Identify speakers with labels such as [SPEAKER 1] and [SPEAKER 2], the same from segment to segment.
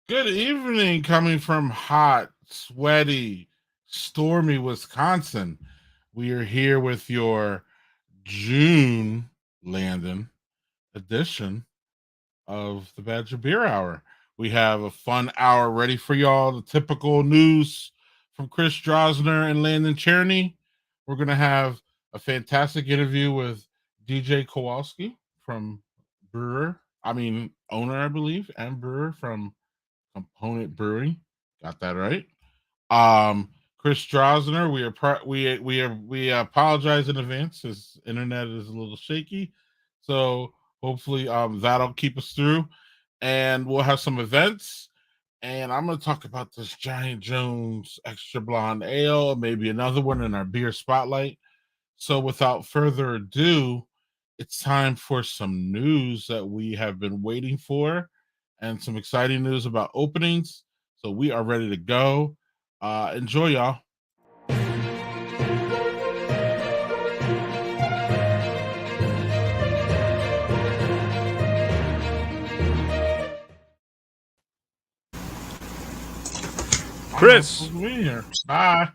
[SPEAKER 1] Good evening, coming from hot, sweaty, stormy Wisconsin. We are here with your June Landon edition of the Badger Beer Hour. We have a fun hour ready for y'all. The typical news from Chris Drosner and Landon Cherney. We're going to have a fantastic interview with DJ Kowalske from owner, I believe, and brewer from Component Brewing. Got that right. Chris Drosner, we apologize in advance. His internet is a little shaky, so hopefully that'll keep us through. And we'll have some events. And I'm going to talk about this Giant Jones Extra Blonde Ale, maybe another one in our beer spotlight. So without further ado, it's time for some news that we have been waiting for and some exciting news about openings. So we are ready to go. Enjoy, y'all.
[SPEAKER 2] Chris,
[SPEAKER 1] bye.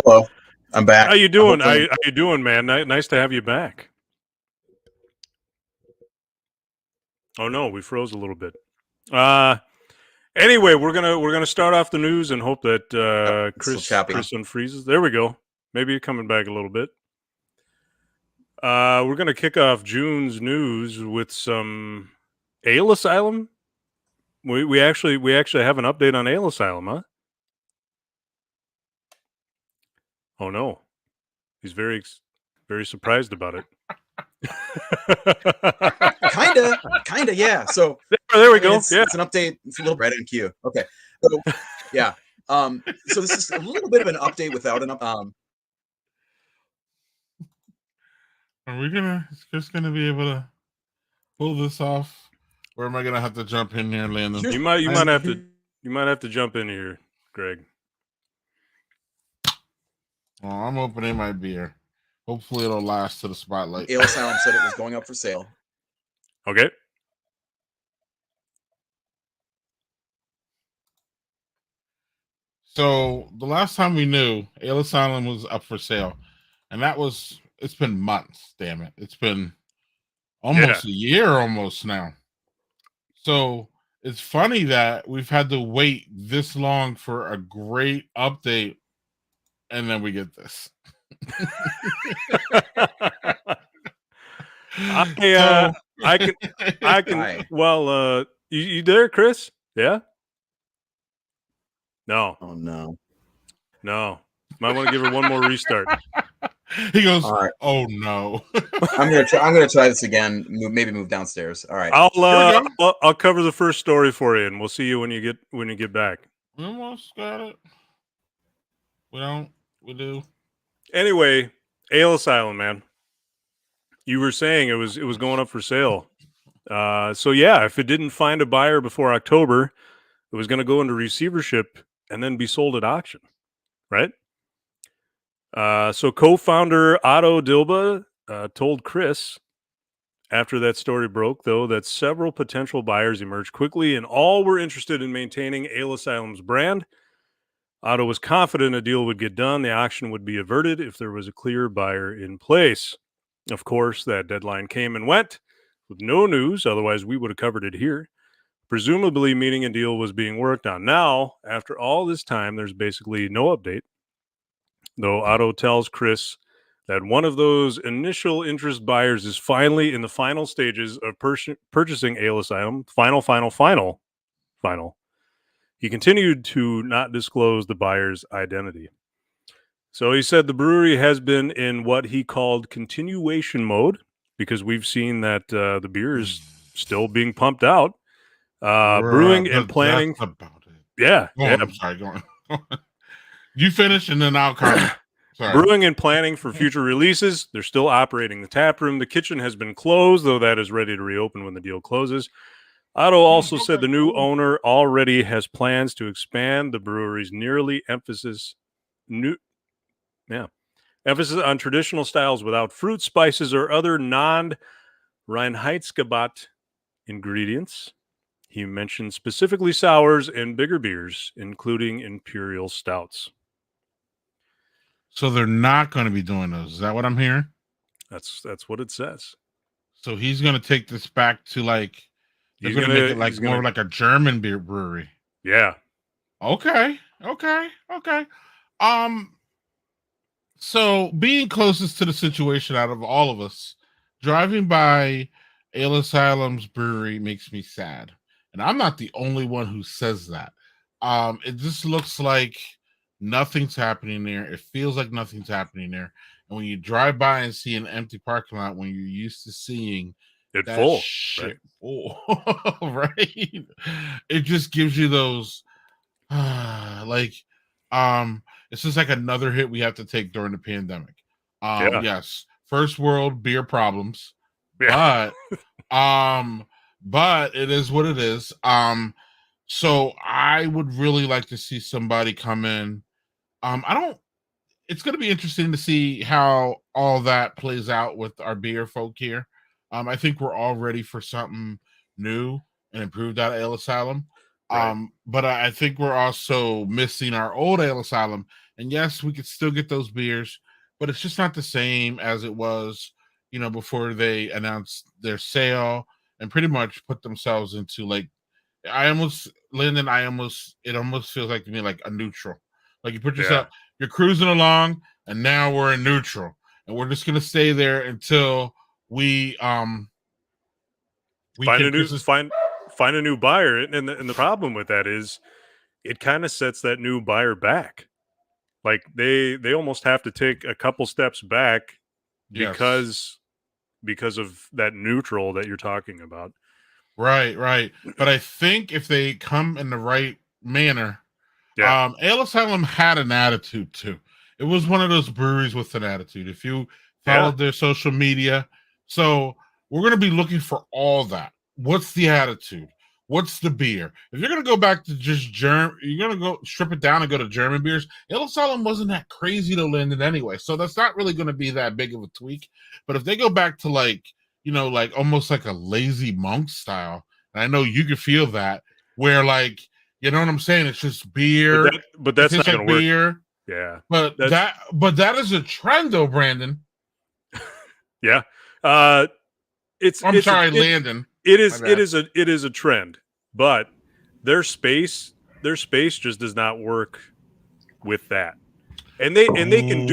[SPEAKER 3] Hello, I'm back.
[SPEAKER 2] How you doing? How you doing, man? Nice to have you back. Oh no, we froze a little bit. Anyway, we're gonna start off the news and hope that Chris unfreezes. There we go. Maybe you're coming back a little bit. We're gonna kick off June's news with some Ale Asylum. We actually have an update on Ale Asylum, huh? Oh no, he's very surprised about it.
[SPEAKER 3] kinda, yeah. So
[SPEAKER 2] there we go.
[SPEAKER 3] It's an update. It's a little right in queue. Okay, so yeah. So this is a little bit of an update without an
[SPEAKER 1] Are we just gonna be able to pull this off, or am I gonna have to jump in here, Landon?
[SPEAKER 2] You might have to jump in here, Greg.
[SPEAKER 1] Well, I'm opening my beer. Hopefully it'll last to the spotlight.
[SPEAKER 3] Ale Asylum said it was going up for sale.
[SPEAKER 2] Okay.
[SPEAKER 1] So the last time we knew, Ale Asylum was up for sale. And it's been months, damn it. It's been almost a year almost now. So it's funny that we've had to wait this long for a great update, and then we get this.
[SPEAKER 2] I can. Well, you there, Chris? Yeah. No.
[SPEAKER 3] Oh no.
[SPEAKER 2] Might want to give her one more restart.
[SPEAKER 1] He goes, right. Oh no.
[SPEAKER 3] I'm gonna try this again. Maybe move downstairs. All right.
[SPEAKER 2] I'll cover the first story for you, and we'll see you when you get back.
[SPEAKER 1] We almost got it. We do.
[SPEAKER 2] Anyway, Ale Asylum, man. You were saying it was going up for sale. So yeah, if it didn't find a buyer before October, it was going to go into receivership and then be sold at auction, right? So co-founder Otto Dilba told Chris after that story broke, though, that several potential buyers emerged quickly and all were interested in maintaining Ale Asylum's brand. Otto was confident a deal would get done. The auction would be averted if there was a clear buyer in place. Of course, that deadline came and went with no news. Otherwise, we would have covered it here. Presumably meaning a deal was being worked on. Now, after all this time, there's basically no update. Though Otto tells Chris that one of those initial interest buyers is finally in the final stages of purchasing Ale Asylum. Final. He continued to not disclose the buyer's identity. So he said the brewery has been in what he called continuation mode because we've seen that the beer is still being pumped out. Brewing and planning.
[SPEAKER 1] That's about it.
[SPEAKER 2] Yeah.
[SPEAKER 1] I'm sorry. Go on. You finish and then I'll comment.
[SPEAKER 2] Brewing and planning for future releases. They're still operating the tap room. The kitchen has been closed, though that is ready to reopen when the deal closes. Otto also said the new owner already has plans to expand the brewery's emphasis on traditional styles without fruit, spices, or other non-Reinheitsgebot ingredients. He mentioned specifically sours and bigger beers, including imperial stouts.
[SPEAKER 1] So they're not going to be doing those. Is that what I'm hearing?
[SPEAKER 2] That's what it says.
[SPEAKER 1] So he's going to take this back to like they're
[SPEAKER 2] He's
[SPEAKER 1] going to make
[SPEAKER 2] gonna-
[SPEAKER 1] it like
[SPEAKER 2] he's
[SPEAKER 1] more
[SPEAKER 2] gonna-
[SPEAKER 1] like a German beer brewery.
[SPEAKER 2] Yeah.
[SPEAKER 1] Okay. So being closest to the situation out of all of us, driving by Ale Asylum's brewery makes me sad. And I'm not the only one who says that. It just looks like nothing's happening there. It feels like nothing's happening there. And when you drive by and see an empty parking lot, when you're used to seeing
[SPEAKER 2] It
[SPEAKER 1] that
[SPEAKER 2] full.
[SPEAKER 1] shit full, right? It just gives you those like it's just like another hit we have to take during the pandemic.
[SPEAKER 2] Yeah.
[SPEAKER 1] Yes, first world beer problems,
[SPEAKER 2] Yeah.
[SPEAKER 1] but it is what it is. So I would really like to see somebody come in. I don't It's going to be interesting to see how all that plays out with our beer folk here. I think we're all ready for something new and improved out of Ale Asylum.
[SPEAKER 2] Right.
[SPEAKER 1] But I think we're also missing our old Ale Asylum. And yes, we could still get those beers, but it's just not the same as it was, before they announced their sale and pretty much put themselves into like, it almost feels like to me like a neutral. Like you put yourself, you're cruising along, and now we're in neutral, and we're just gonna stay there until we
[SPEAKER 2] find a new buyer. And the problem with that is it kind of sets that new buyer back. Like they almost have to take a couple steps back because of that neutral that you're talking about.
[SPEAKER 1] Right. But I think if they come in the right manner, Ale Asylum had an attitude too. It was one of those breweries with an attitude. If you followed their social media, so we're going to be looking for all that. What's the attitude? What's the beer? If you're going to go back to just German, you're going to go strip it down and go to German beers. Ale Asylum wasn't that crazy to Landon anyway, so that's not really going to be that big of a tweak. But if they go back to like almost like a Lazy Monk style, and I know you can feel that, where like, you know what I'm saying? It's just beer,
[SPEAKER 2] but that's not going to work.
[SPEAKER 1] Beer.
[SPEAKER 2] Yeah,
[SPEAKER 1] but that is a trend, though, Brandon.
[SPEAKER 2] Yeah,
[SPEAKER 1] Landon.
[SPEAKER 2] It is a trend, but their space just does not work with that. And they can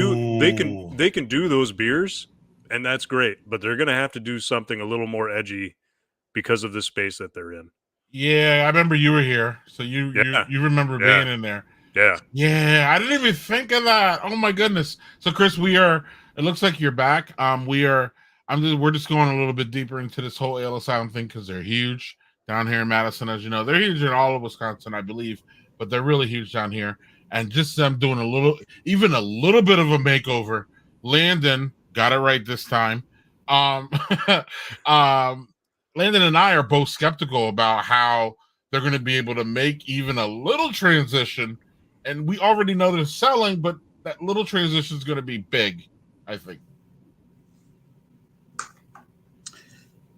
[SPEAKER 2] do those beers, and that's great. But they're going to have to do something a little more edgy because of the space that they're in.
[SPEAKER 1] Yeah, I remember you were here, so you remember being in there. Yeah, I didn't even think of that. Oh my goodness. So Chris, it looks like you're back. We're just going a little bit deeper into this whole Ale Asylum thing because they're huge down here in Madison, as you know. They're huge in all of Wisconsin, I believe, but they're really huge down here. And just them doing a little bit of a makeover. Landon got it right this time. Landon and I are both skeptical about how they're going to be able to make even a little transition. And we already know they're selling, but that little transition is going to be big, I think.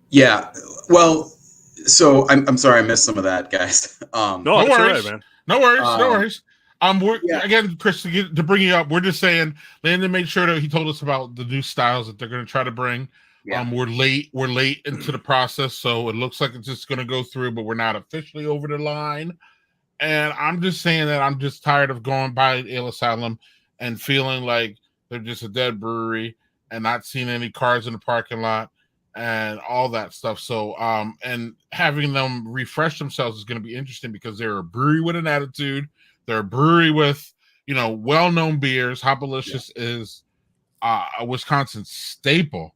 [SPEAKER 3] Yeah. Well, so I'm sorry I missed some of that, guys.
[SPEAKER 2] No worries, right, man.
[SPEAKER 1] No worries. Again, Chris, to bring you up, we're just saying Landon made sure that he told us about the new styles that they're going to try to bring. Yeah. We're late into the process, so it looks like it's just going to go through, but we're not officially over the line. And I'm just saying that I'm just tired of going by Ale Asylum and feeling like they're just a dead brewery and not seeing any cars in the parking lot and all that stuff. So, and having them refresh themselves is going to be interesting because they're a brewery with an attitude. They're a brewery with, well-known beers. Hopalicious is a Wisconsin staple.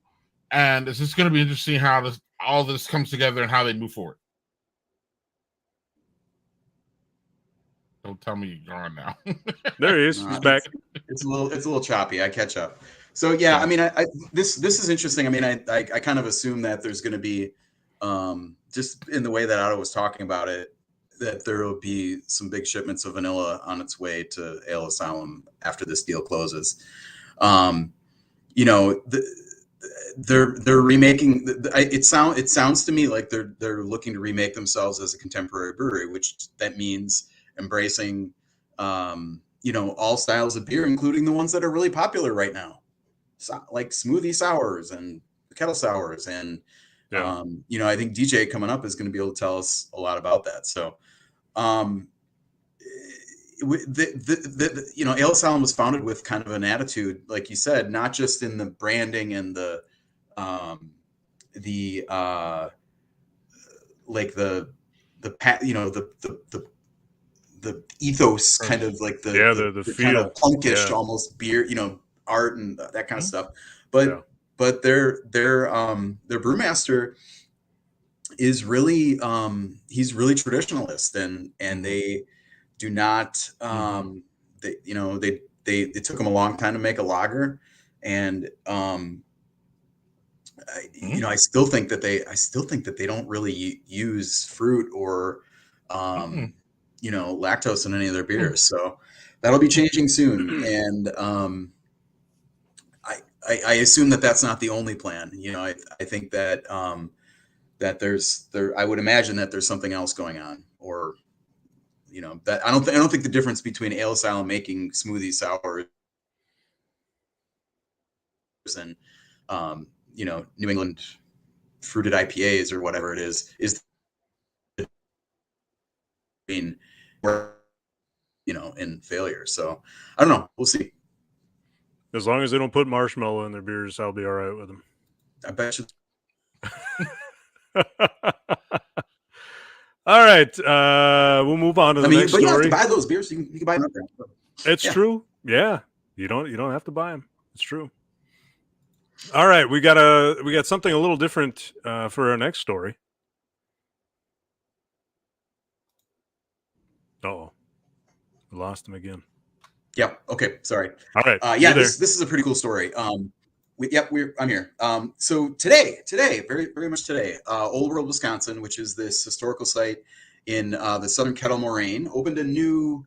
[SPEAKER 1] And it's just going to be interesting how all this comes together and how they move forward. Don't tell me you're gone now.
[SPEAKER 2] There he is. He's back.
[SPEAKER 3] It's a little choppy. I catch up. So yeah, I mean, this is interesting. I mean, I kind of assume that there's going to be, just in the way that Otto was talking about it, that there will be some big shipments of vanilla on its way to Ale Asylum after this deal closes. they're remaking. It sounds to me like they're looking to remake themselves as a contemporary brewery, which that means embracing, all styles of beer, including the ones that are really popular right now, like smoothie sours and kettle sours, and
[SPEAKER 2] Yeah.
[SPEAKER 3] I think DJ coming up is going to be able to tell us a lot about that. So, Ale Asylum was founded with kind of an attitude, like you said, not just in the branding and the ethos, kind of like
[SPEAKER 2] the
[SPEAKER 3] the kind of
[SPEAKER 2] feel.
[SPEAKER 3] punkish
[SPEAKER 2] Yeah.
[SPEAKER 3] almost beer, art and that kind of stuff.
[SPEAKER 2] Yeah.
[SPEAKER 3] But their brewmaster is really he's really traditionalist, and they do not it took them a long time to make a lager, and I still think that they don't really use fruit or lactose in any of their beers. So that'll be changing soon, and I assume that that's not the only plan. I think that I would imagine that there's something else going on, or that I don't think the difference between Ale Asylum making smoothie sours and New England fruited IPAs or whatever it is in failure. So I don't know. We'll see.
[SPEAKER 2] As long as they don't put marshmallow in their beers, I'll be all right with them.
[SPEAKER 3] I bet you.
[SPEAKER 2] All right, we'll move on to the next story.
[SPEAKER 3] You have to buy those beers. You can buy them.
[SPEAKER 2] It's true. Yeah, you don't have to buy them. It's true. All right, we got something a little different for our next story. Oh, we lost him again.
[SPEAKER 3] Yep. Okay. Sorry.
[SPEAKER 2] All right.
[SPEAKER 3] This is a pretty cool story. I'm here. So today, very, very much today, Old World, Wisconsin, which is this historical site in the Southern Kettle Moraine, opened a new,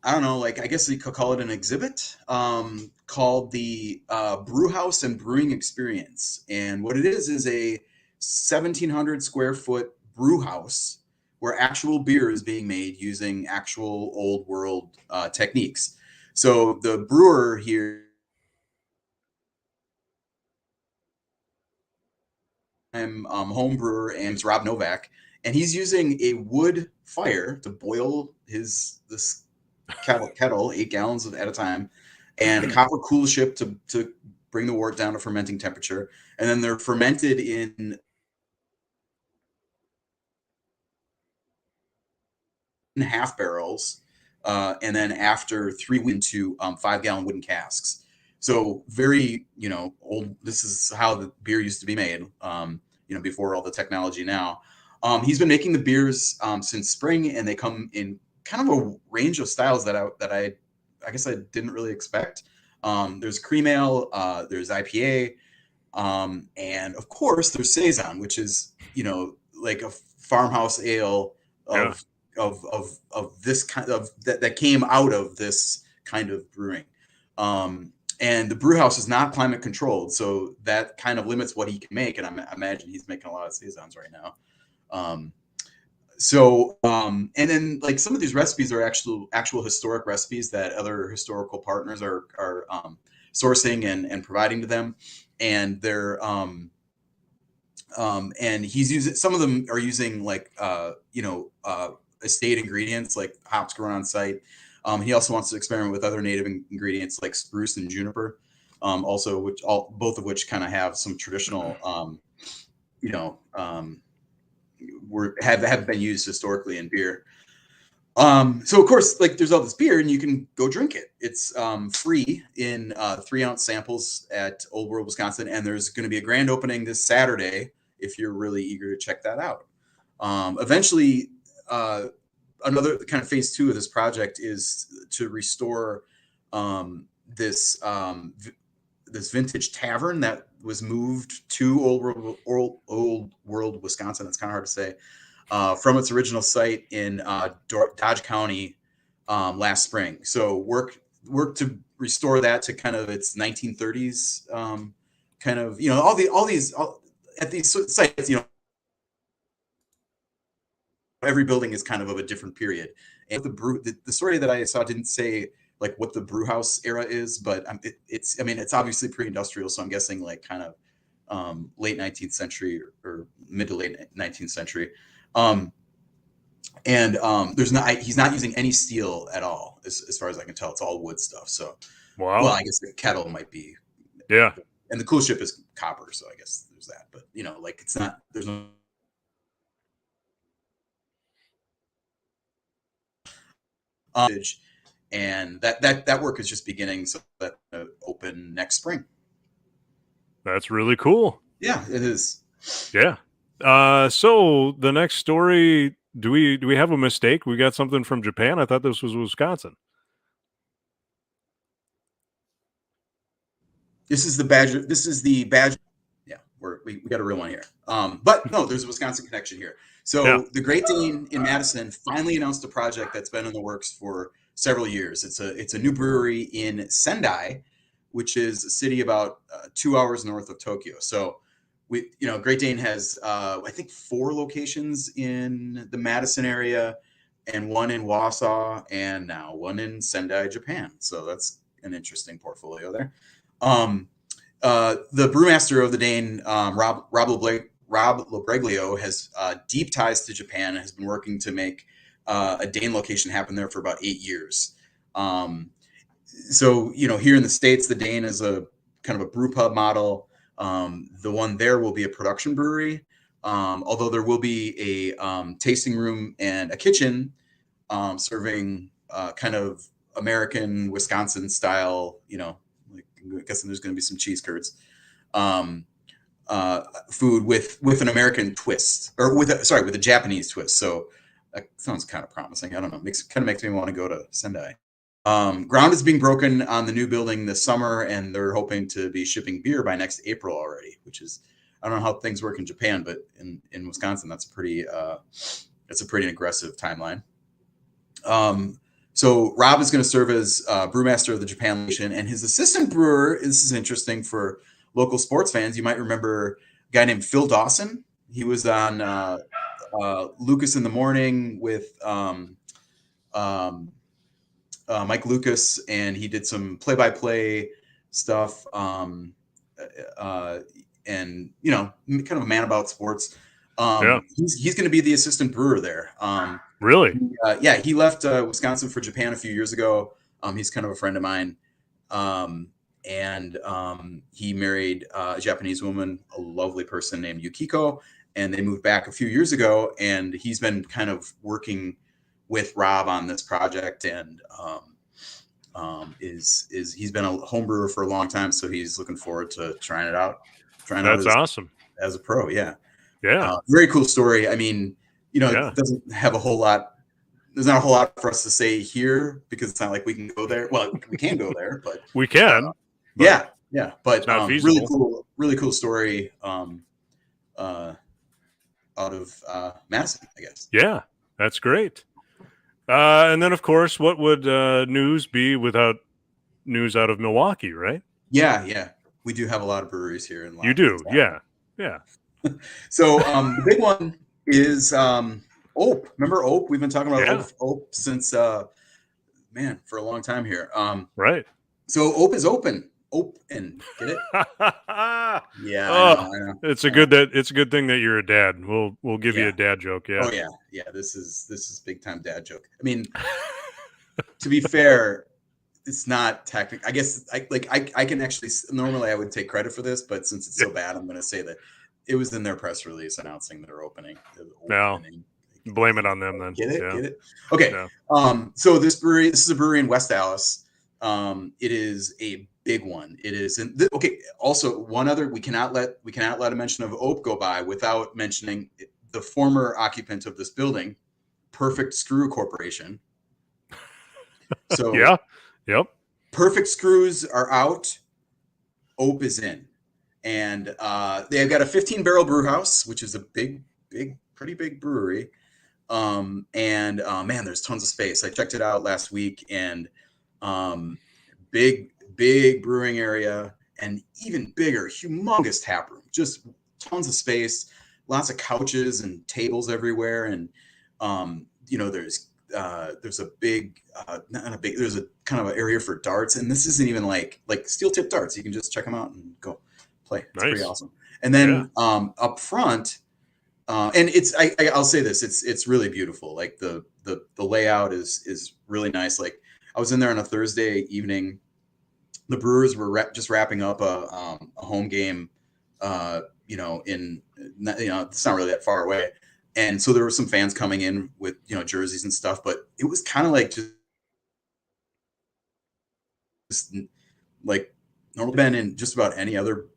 [SPEAKER 3] I don't know, I guess you could call it an exhibit, called the Brew House and Brewing Experience. And what it is a 1,700 square foot brew house where actual beer is being made using actual Old World techniques. So the brewer here, I'm home brewer, and it's Rob Novak, and he's using a wood fire to boil this kettle 8 gallons at a time, and a copper coolship to bring the wort down to fermenting temperature, and then they're fermented in half barrels, and then after 3 weeks into 5-gallon wooden casks. So very, old. This is how the beer used to be made, before all the technology now. He's been making the beers since spring, and they come in kind of a range of styles that I guess I didn't really expect. There's cream ale, there's IPA, and of course there's saison, which is like a farmhouse ale of this kind of that came out of this kind of brewing. And the brew house is not climate controlled, so that kind of limits what he can make. And I imagine he's making a lot of saisons right now. And then some of these recipes are actual historic recipes that other historical partners are sourcing and providing to them. And they're and he's using, some of them are using estate ingredients like hops grown on site. He also wants to experiment with other native ingredients like spruce and juniper, both of which kind of have some traditional, have been used historically in beer. So of course, there's all this beer, and you can go drink it. It's free in 3-ounce samples at Old World, Wisconsin, and there's going to be a grand opening this Saturday if you're really eager to check that out. Eventually, another kind of phase 2 of this project is to restore this vintage tavern that was moved to Old World, Wisconsin. That's kind of hard to say. From its original site in Dodge County last spring. So work to restore that to kind of its 1930s kind of, at these sites, every building is kind of a different period. And the story that I saw didn't say like what the brew house era is, but it's obviously pre-industrial, so I'm guessing like kind of late 19th century or mid to late 19th century. He's not using any steel at all, as far as I can tell. It's all wood stuff. So,
[SPEAKER 2] Wow.
[SPEAKER 3] well, I guess the kettle might be,
[SPEAKER 2] Yeah.
[SPEAKER 3] and the cool ship is copper, so I guess there's that. But like it's not. There's no. And that work is just beginning, so that open next spring.
[SPEAKER 2] That's really cool.
[SPEAKER 3] Yeah, it is.
[SPEAKER 2] Yeah. So the next story, do we have a mistake? We got something from Japan. I thought this was Wisconsin.
[SPEAKER 3] This is the Badger. Yeah, we got a real one here. But no, there's a Wisconsin connection here. So the Great Dane in Madison finally announced a project that's been in the works for several years. It's a new brewery in Sendai, which is a city about 2 hours north of Tokyo. So Great Dane has I think 4 locations in the Madison area, and 1 in Wausau, and now 1 in Sendai, Japan. So that's an interesting portfolio there. The brewmaster of the Dane, Rob Lobreglio, has deep ties to Japan and has been working to make a Dane location happen there for about 8 years. So here in the States, the Dane is a kind of a brew pub model. The one there will be a production brewery, although there will be a tasting room and a kitchen serving kind of American Wisconsin style, I'm guessing there's going to be some cheese curds, food with an American twist, or with a Japanese twist. So that sounds kind of promising. I don't know. Makes me want to go to Sendai. Ground is being broken on the new building this summer, and they're hoping to be shipping beer by next April already, which is, I don't know how things work in Japan, but in Wisconsin, that's a pretty aggressive timeline. So Rob is going to serve as brewmaster of the Japan location, and his assistant brewer, this is interesting for local sports fans. You might remember a guy named Phil Dawson. He was on Lucas in the Morning with Mike Lucas, and he did some play-by-play stuff, and kind of a man about sports. He's going to be the assistant brewer there.
[SPEAKER 2] Really?
[SPEAKER 3] Yeah, he left Wisconsin for Japan a few years ago. He's kind of a friend of mine, and he married a Japanese woman, a lovely person named Yukiko, and they moved back a few years ago. And he's been kind of working with Rob on this project, and he's been a home brewer for a long time, so he's looking forward to trying it out.
[SPEAKER 2] That's awesome.
[SPEAKER 3] As a pro, yeah.
[SPEAKER 2] Very
[SPEAKER 3] cool story. I mean, it doesn't have a whole lot. There's not a whole lot for us to say here because it's not like we can go there. Well, we can go there, but
[SPEAKER 2] we can.
[SPEAKER 3] But but really cool story out of Madison, I guess.
[SPEAKER 2] Yeah, that's great. And then, of course, what would news be without news out of Milwaukee, right?
[SPEAKER 3] Yeah. We do have a lot of breweries here in
[SPEAKER 2] You do, yeah.
[SPEAKER 3] So the big one is Ope. Remember Ope? We've been talking about Ope since for a long time here.
[SPEAKER 2] Right.
[SPEAKER 3] So Ope is open. Open. Get it? Yeah. I know.
[SPEAKER 2] It's a good thing that you're a dad. We'll give you a dad joke. Yeah.
[SPEAKER 3] Oh yeah. This is big time dad joke. I mean, to be fair, it's not technical. I guess I can actually, normally I would take credit for this, but since it's so bad, I'm going to say that it was in their press release announcing their opening.
[SPEAKER 2] No, blame it on them then.
[SPEAKER 3] Get it? Okay. Yeah. So this is a brewery in West Dallas. It is a big one. It is also one other, we cannot let a mention of Ope go by without mentioning the former occupant of this building, Perfect Screw Corporation. So
[SPEAKER 2] Yep.
[SPEAKER 3] Perfect Screws are out. Ope is in. And they've got a 15-barrel brew house, which is a pretty big brewery. Man, there's tons of space. I checked it out last week, and big brewing area. and even bigger, humongous tap room, just tons of space, lots of couches and tables everywhere. And, there's a big, there's a kind of an area for darts. And this isn't even like steel tip darts. You can just check them out and go play. It's pretty awesome. And then up front, and I'll say this, it's really beautiful. Like the layout is really nice. Like I was in there on a Thursday evening. The Brewers were just wrapping up a home game, it's not really that far away. And so there were some fans coming in with, jerseys and stuff, but it was kind of like just like normally been in just about any other,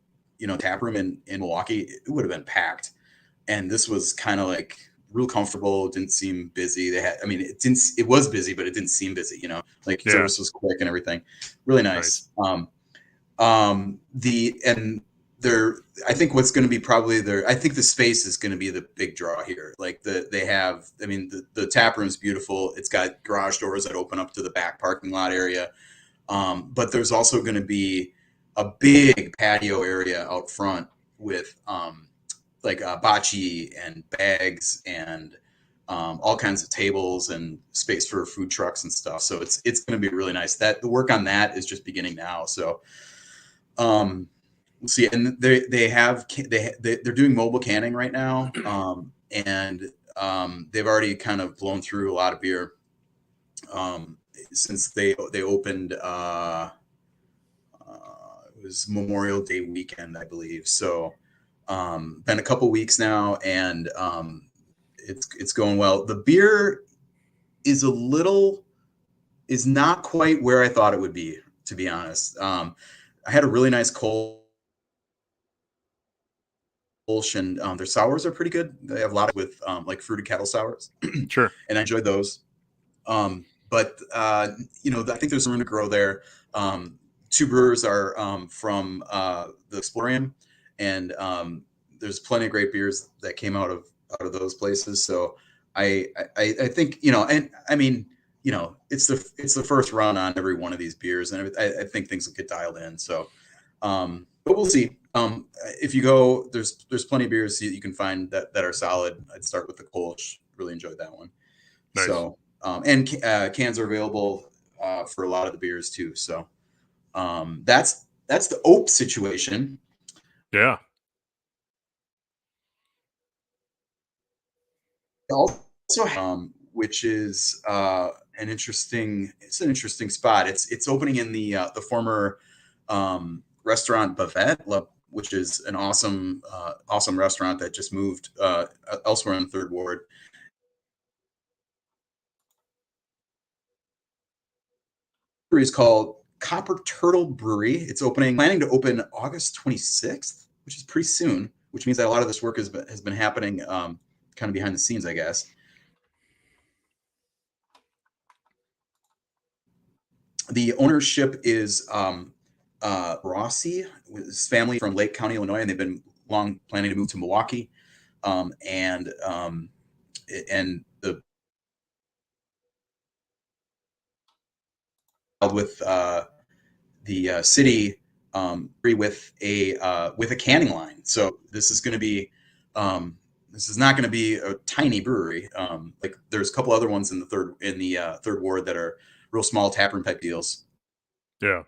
[SPEAKER 3] tap room in Milwaukee, it would have been packed. And this was kind of like real comfortable. It didn't seem busy. It was busy, but it didn't seem busy, service was quick and everything. Really nice. I think what's going to be probably I think the space is going to be the big draw here. Like the tap room is beautiful. It's got garage doors that open up to the back parking lot area. But there's also going to be a big patio area out front with, bocce and bags and all kinds of tables and space for food trucks and stuff. So it's going to be really nice. That the work on that is just beginning now. So we'll see. And they're doing mobile canning right now, and they've already kind of blown through a lot of beer since they opened. It was Memorial Day weekend, I believe. So. Been a couple weeks now, and it's going well. The beer is not quite where I thought it would be, to be honest. I had a really nice Kolsch, and their sours are pretty good. They have a lot with like fruited kettle sours.
[SPEAKER 2] Sure.
[SPEAKER 3] And I enjoyed those. But I think there's room to grow there. Two brewers are from the Explorium. And there's plenty of great beers that came out of those places. So I think, and I mean, it's the first run on every one of these beers, and I think things will get dialed in. So, but we'll see. If you go, there's plenty of beers you can find that are solid. I'd start with the Kolsch. Really enjoyed that one. Nice. So, and cans are available for a lot of the beers too. So, that's the Ope situation.
[SPEAKER 2] Yeah.
[SPEAKER 3] Also, which is an interesting spot. It's opening in the former restaurant Bavette, which is an awesome restaurant that just moved elsewhere in the Third Ward. Brewery is called Copper Turtle Brewery. It's planning to open August 26th, which is pretty soon, which means that a lot of this work has been happening kind of behind the scenes, I guess. The ownership is Rossi, with his family from Lake County, Illinois, and they've been long planning to move to Milwaukee. And the with the city with a canning line. So this is going to be this is not going to be a tiny brewery. Like there's a couple other ones in the third ward that are real small taproom type deals.
[SPEAKER 2] Yeah.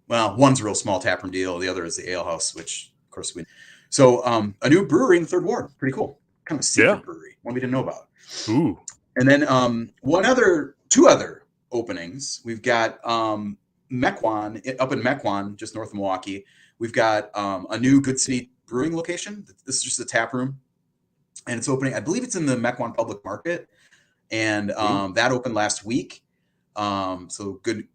[SPEAKER 3] Well, one's a real small taproom deal. The other is the ale house, which of course So a new brewery in the Third Ward. Pretty cool. Kind of a secret brewery. One we didn't know about.
[SPEAKER 2] Ooh.
[SPEAKER 3] And then two other openings. We've got Mequon, up in Mequon, just north of Milwaukee. We've got a new Good City Brewing location. This is just a tap room, and it's opening. I believe it's in the Mequon Public Market, and that opened last week. So good.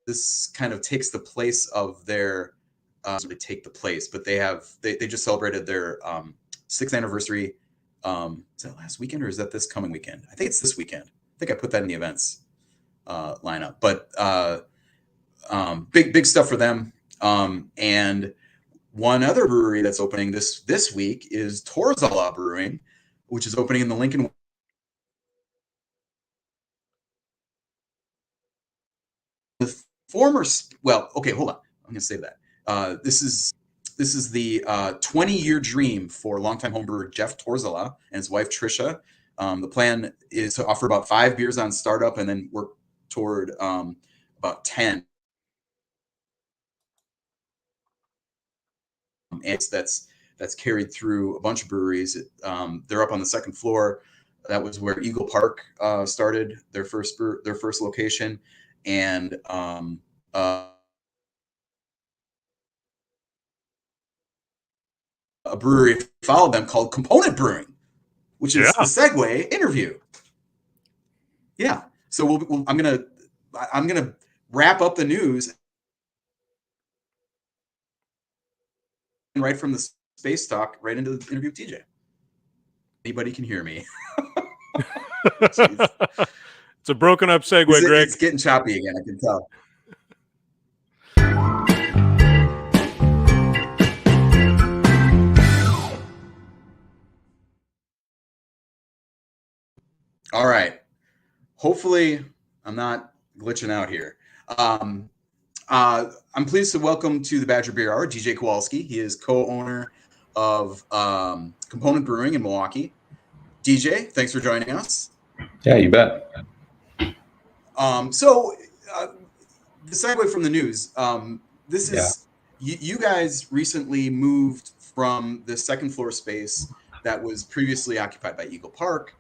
[SPEAKER 3] This kind of takes the place of their. They take the place, but they just celebrated their 6th anniversary. Is that last weekend or is that this coming weekend? I think it's this weekend. I think I put that in the events lineup, but big stuff for them. And one other brewery that's opening this week is Torzala Brewing, which is opening in the Lincoln. The former, well, okay, hold on. I'm going to say that. This is the 20-year dream for longtime homebrewer Jeff Torzala and his wife Trisha. The plan is to offer about 5 beers on startup and then work toward about 10. And that's carried through a bunch of breweries. They're up on the second floor. That was where Eagle Park started their first location, and a brewery followed them called Component Brewing, which is the segue interview. Yeah. So I'm gonna wrap up the news right from the space talk right into the interview with TJ. Anybody can hear me.
[SPEAKER 2] It's a broken up segue, Greg.
[SPEAKER 3] It's getting choppy again, I can tell. All right. Hopefully I'm not glitching out here. I'm pleased to welcome to the Badger Beer Hour DJ Kowalske. He is co-owner of Component Brewing in Milwaukee. DJ, thanks for joining us.
[SPEAKER 4] Yeah, you bet.
[SPEAKER 3] So the segue from the news. This is you guys recently moved from the second floor space that was previously occupied by Eagle Park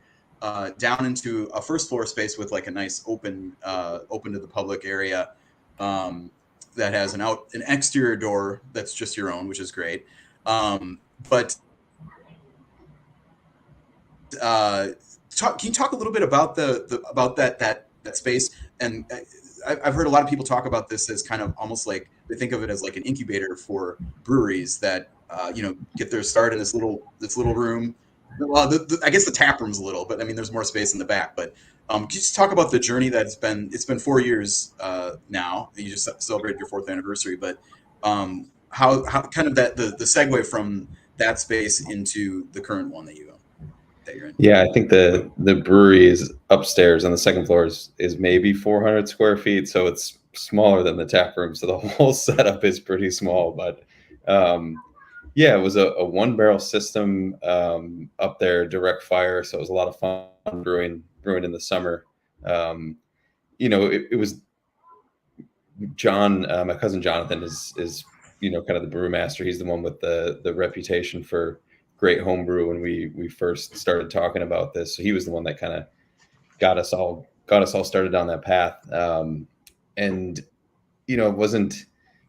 [SPEAKER 3] down into a first floor space with like a nice open to the public area that has an exterior door that's just your own, which is great. But can you talk a little bit about about that space? And I've heard a lot of people talk about this as kind of almost like they think of it as like an incubator for breweries that get their start in this little room. Well, I guess the tap room's a little, but I mean, there's more space in the back. But can you just talk about the journey it's been 4 years now. You just celebrated your 4th anniversary, but how kind of the segue from that space into the current one that you're in?
[SPEAKER 4] Yeah, I think the brewery is upstairs on the second floor is maybe 400 square feet, so it's smaller than the tap room. So the whole setup is pretty small, but yeah, it was a 1-barrel system up there, direct fire. So it was a lot of fun brewing in the summer. It was John, my cousin Jonathan is kind of the brewmaster. He's the one with the reputation for great homebrew when we first started talking about this. So he was the one that kind of got us all started down that path.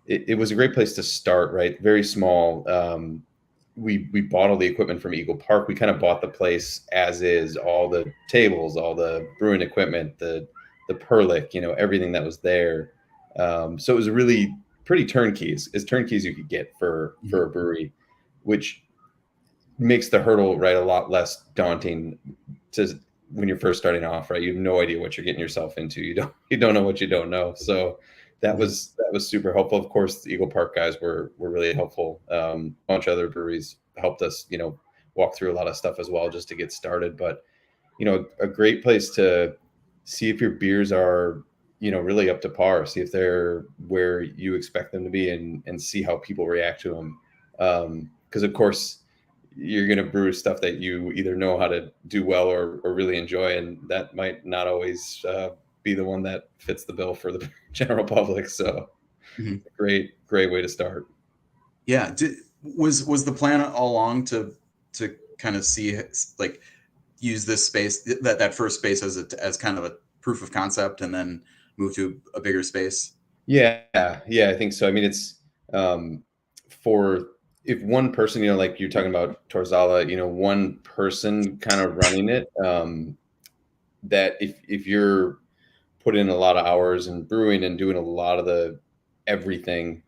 [SPEAKER 4] It was a great place to start, right? Very small. We bought all the equipment from Eagle Park. We kind of bought the place as is, all the tables, all the brewing equipment, the perlick, everything that was there. So it was really pretty turnkey, as turnkey as you could get for a brewery, which makes the hurdle, right, a lot less daunting to when you're first starting off, right? You have no idea what you're getting yourself into. You don't know what you don't know. So that was super helpful. Of course, the Eagle Park guys were really helpful. A bunch of other breweries helped us, walk through a lot of stuff as well, just to get started. But, a great place to see if your beers are, really up to par, see if they're where you expect them to be, and see how people react to them. Because of course, you're going to brew stuff that you either know how to do well or really enjoy, and that might not always be the one that fits the bill for the general public. So great way to start.
[SPEAKER 3] Yeah. Was the plan all along to kind of see, like, use this space, that first space as kind of a proof of concept, and then move to a bigger space?
[SPEAKER 4] Yeah, I think so. I mean, it's if one person, like you're talking about Torzala, one person kind of running it, that if you're putting in a lot of hours and brewing and doing a lot of the everything,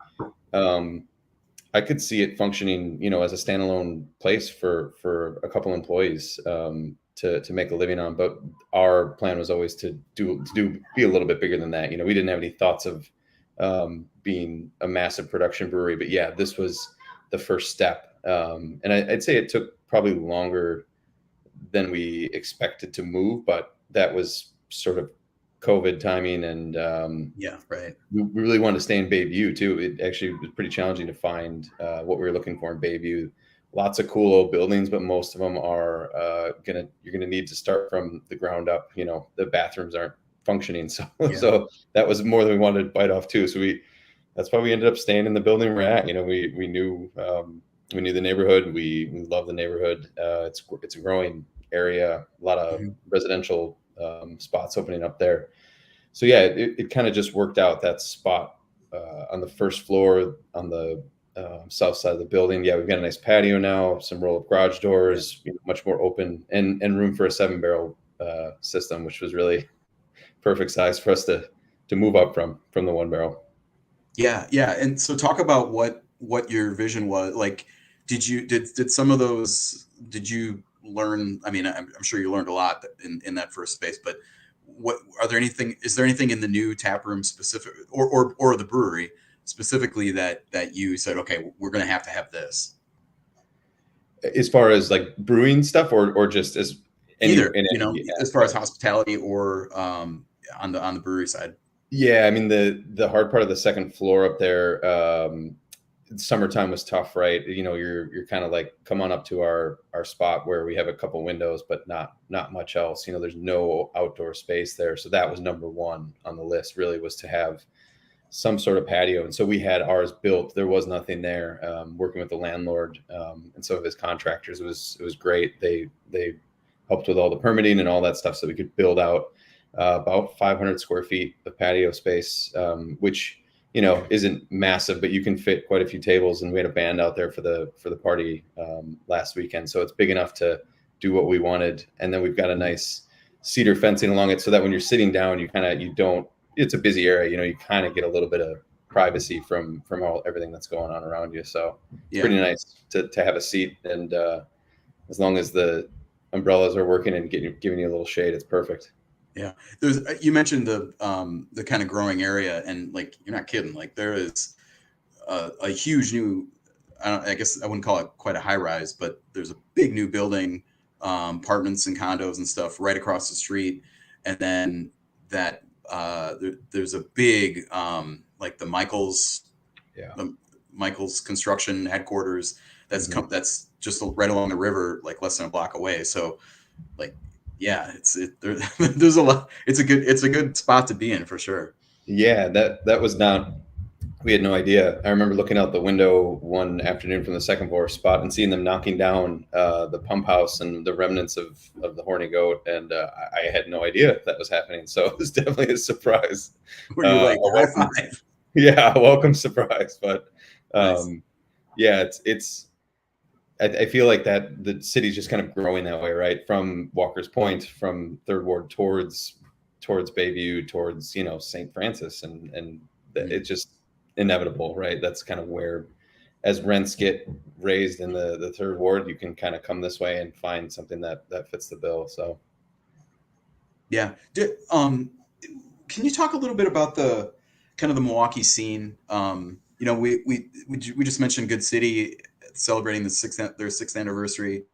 [SPEAKER 4] I could see it functioning, as a standalone place for a couple employees to make a living on. But our plan was always to be a little bit bigger than that. We didn't have any thoughts of being a massive production brewery, but yeah, this was the first step. And I'd say it took probably longer than we expected to move, but that was sort of COVID timing, and
[SPEAKER 3] Yeah, right.
[SPEAKER 4] we really wanted to stay in Bayview too. It actually was pretty challenging to find what we were looking for in Bayview. Lots of cool old buildings, but most of them are you're gonna need to start from the ground up. You know, the bathrooms aren't functioning, so
[SPEAKER 3] Yeah.
[SPEAKER 4] so that was more than we wanted to bite off too. So that's why we ended up staying in the building we're at. You know, we knew the neighborhood. We love the neighborhood. It's a growing area. A lot of residential spots opening up there. So yeah, it kind of just worked out, that spot on the first floor on the south side of the building. Yeah, we've got a nice patio now, some roll-up garage doors, much more open, and room for a 7-barrel system, which was really perfect size for us to move up from the 1-barrel.
[SPEAKER 3] Yeah, yeah. And so talk about what your vision was. Like, did some of those, did you learn? I mean, I'm sure you learned a lot in that first space, but is there anything in the new tap room specific or the brewery specifically that you said, okay, we're going to have this?
[SPEAKER 4] As far as like brewing stuff, or just as
[SPEAKER 3] either, as far as hospitality or on the brewery side.
[SPEAKER 4] Yeah, I mean the hard part of the second floor up there, summertime was tough, right? You know, you're kind of like, come on up to our spot where we have a couple windows, but not much else. You know, there's no outdoor space there. So that was number one on the list, really, was to have some sort of patio. And so we had ours built. There was nothing there. Working with the landlord and some of his contractors, it was great. They helped with all the permitting and all that stuff, so we could build out about 500 square feet of patio space, which, you know, isn't massive, but you can fit quite a few tables. And we had a band out there for the party last weekend, so it's big enough to do what we wanted. And then we've got a nice cedar fencing along it, so that when you're sitting down, it's a busy area, you know, you kind of get a little bit of privacy from everything that's going on around you. So it's pretty nice to have a seat, and as long as the umbrellas are working and giving you a little shade, it's perfect.
[SPEAKER 3] Yeah, you mentioned the kind of growing area, and like, you're not kidding. Like, there is a huge new, I guess I wouldn't call it quite a high rise, but there's a big new building, apartments and condos and stuff right across the street, and then that there's a big like the Michaels construction headquarters that's that's just right along the river, like less than a block away. So like, yeah, there's a lot. It's a good spot to be in for sure.
[SPEAKER 4] Yeah, that was not. We had no idea. I remember looking out the window one afternoon from the second floor spot and seeing them knocking down the pump house and the remnants of the Horny Goat, and I had no idea that was happening. So it was definitely a surprise.
[SPEAKER 3] Were you like, high five?
[SPEAKER 4] Yeah, welcome surprise. But
[SPEAKER 3] Nice.
[SPEAKER 4] yeah, it's. I feel like that the city's just kind of growing that way, right? From Walker's Point, from Third Ward towards Bayview, towards, you know, St. Francis, and it's just inevitable, right? That's kind of where, as rents get raised in the Third Ward, you can kind of come this way and find something that fits the bill. So
[SPEAKER 3] yeah. Can you talk a little bit about the kind of the Milwaukee scene? You know, we just mentioned Good City celebrating their 6th anniversary,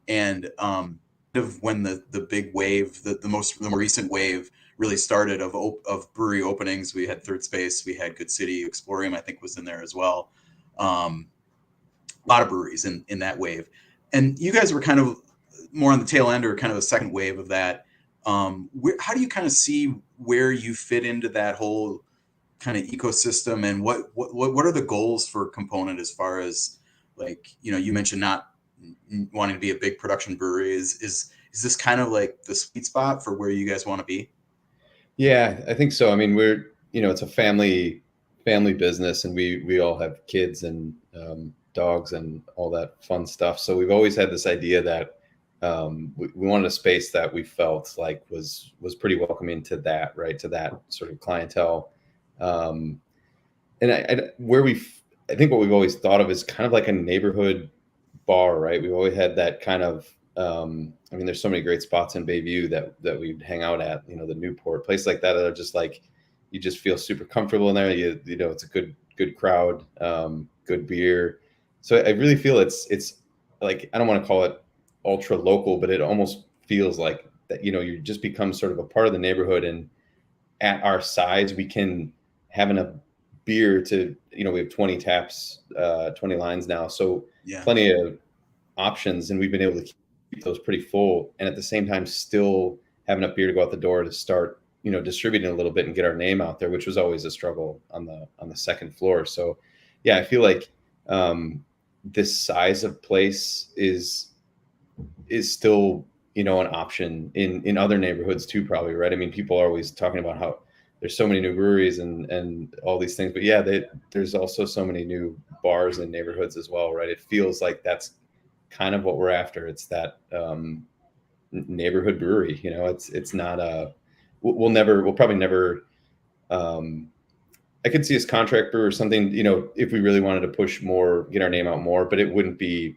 [SPEAKER 3] and when the big wave, the more recent wave really started of brewery openings. We had Third Space, we had Good City, Explorium, I think, was in there as well. A lot of breweries in that wave, and you guys were kind of more on the tail end, or kind of a second wave of that. How do you kind of see where you fit into that whole kind of ecosystem, and what are the goals for Component, as far as, like, you know, you mentioned not wanting to be a big production brewery. Is this kind of like the sweet spot for where you guys want to be?
[SPEAKER 4] Yeah, I think so. I mean, it's a family business, and we all have kids and dogs and all that fun stuff. So we've always had this idea that we wanted a space that we felt like was pretty welcoming to that, right, to that sort of clientele. And I think what we've always thought of is kind of like a neighborhood bar, right? We've always had that kind of, I mean, there's so many great spots in Bayview that we'd hang out at, you know, the Newport, place like that are just like, you just feel super comfortable in there. You know, it's a good crowd, good beer. So I really feel it's like, I don't want to call it ultra local, but it almost feels like that, you just become sort of a part of the neighborhood. And at our size, we can have enough beer to, we have 20 taps, 20 lines now. So plenty of options, and we've been able to keep those pretty full, and at the same time still have enough beer to go out the door to start, distributing a little bit and get our name out there, which was always a struggle on the second floor. So yeah, I feel like this size of place is still, an option in other neighborhoods too, probably, right? I mean, people are always talking about how there's so many new breweries and all these things, but yeah, there's also so many new bars in neighborhoods as well, right? It feels like that's kind of what we're after. It's that neighborhood brewery. It's not we'll probably never. I could see us contract brew or something, if we really wanted to push more, get our name out more, but it wouldn't be.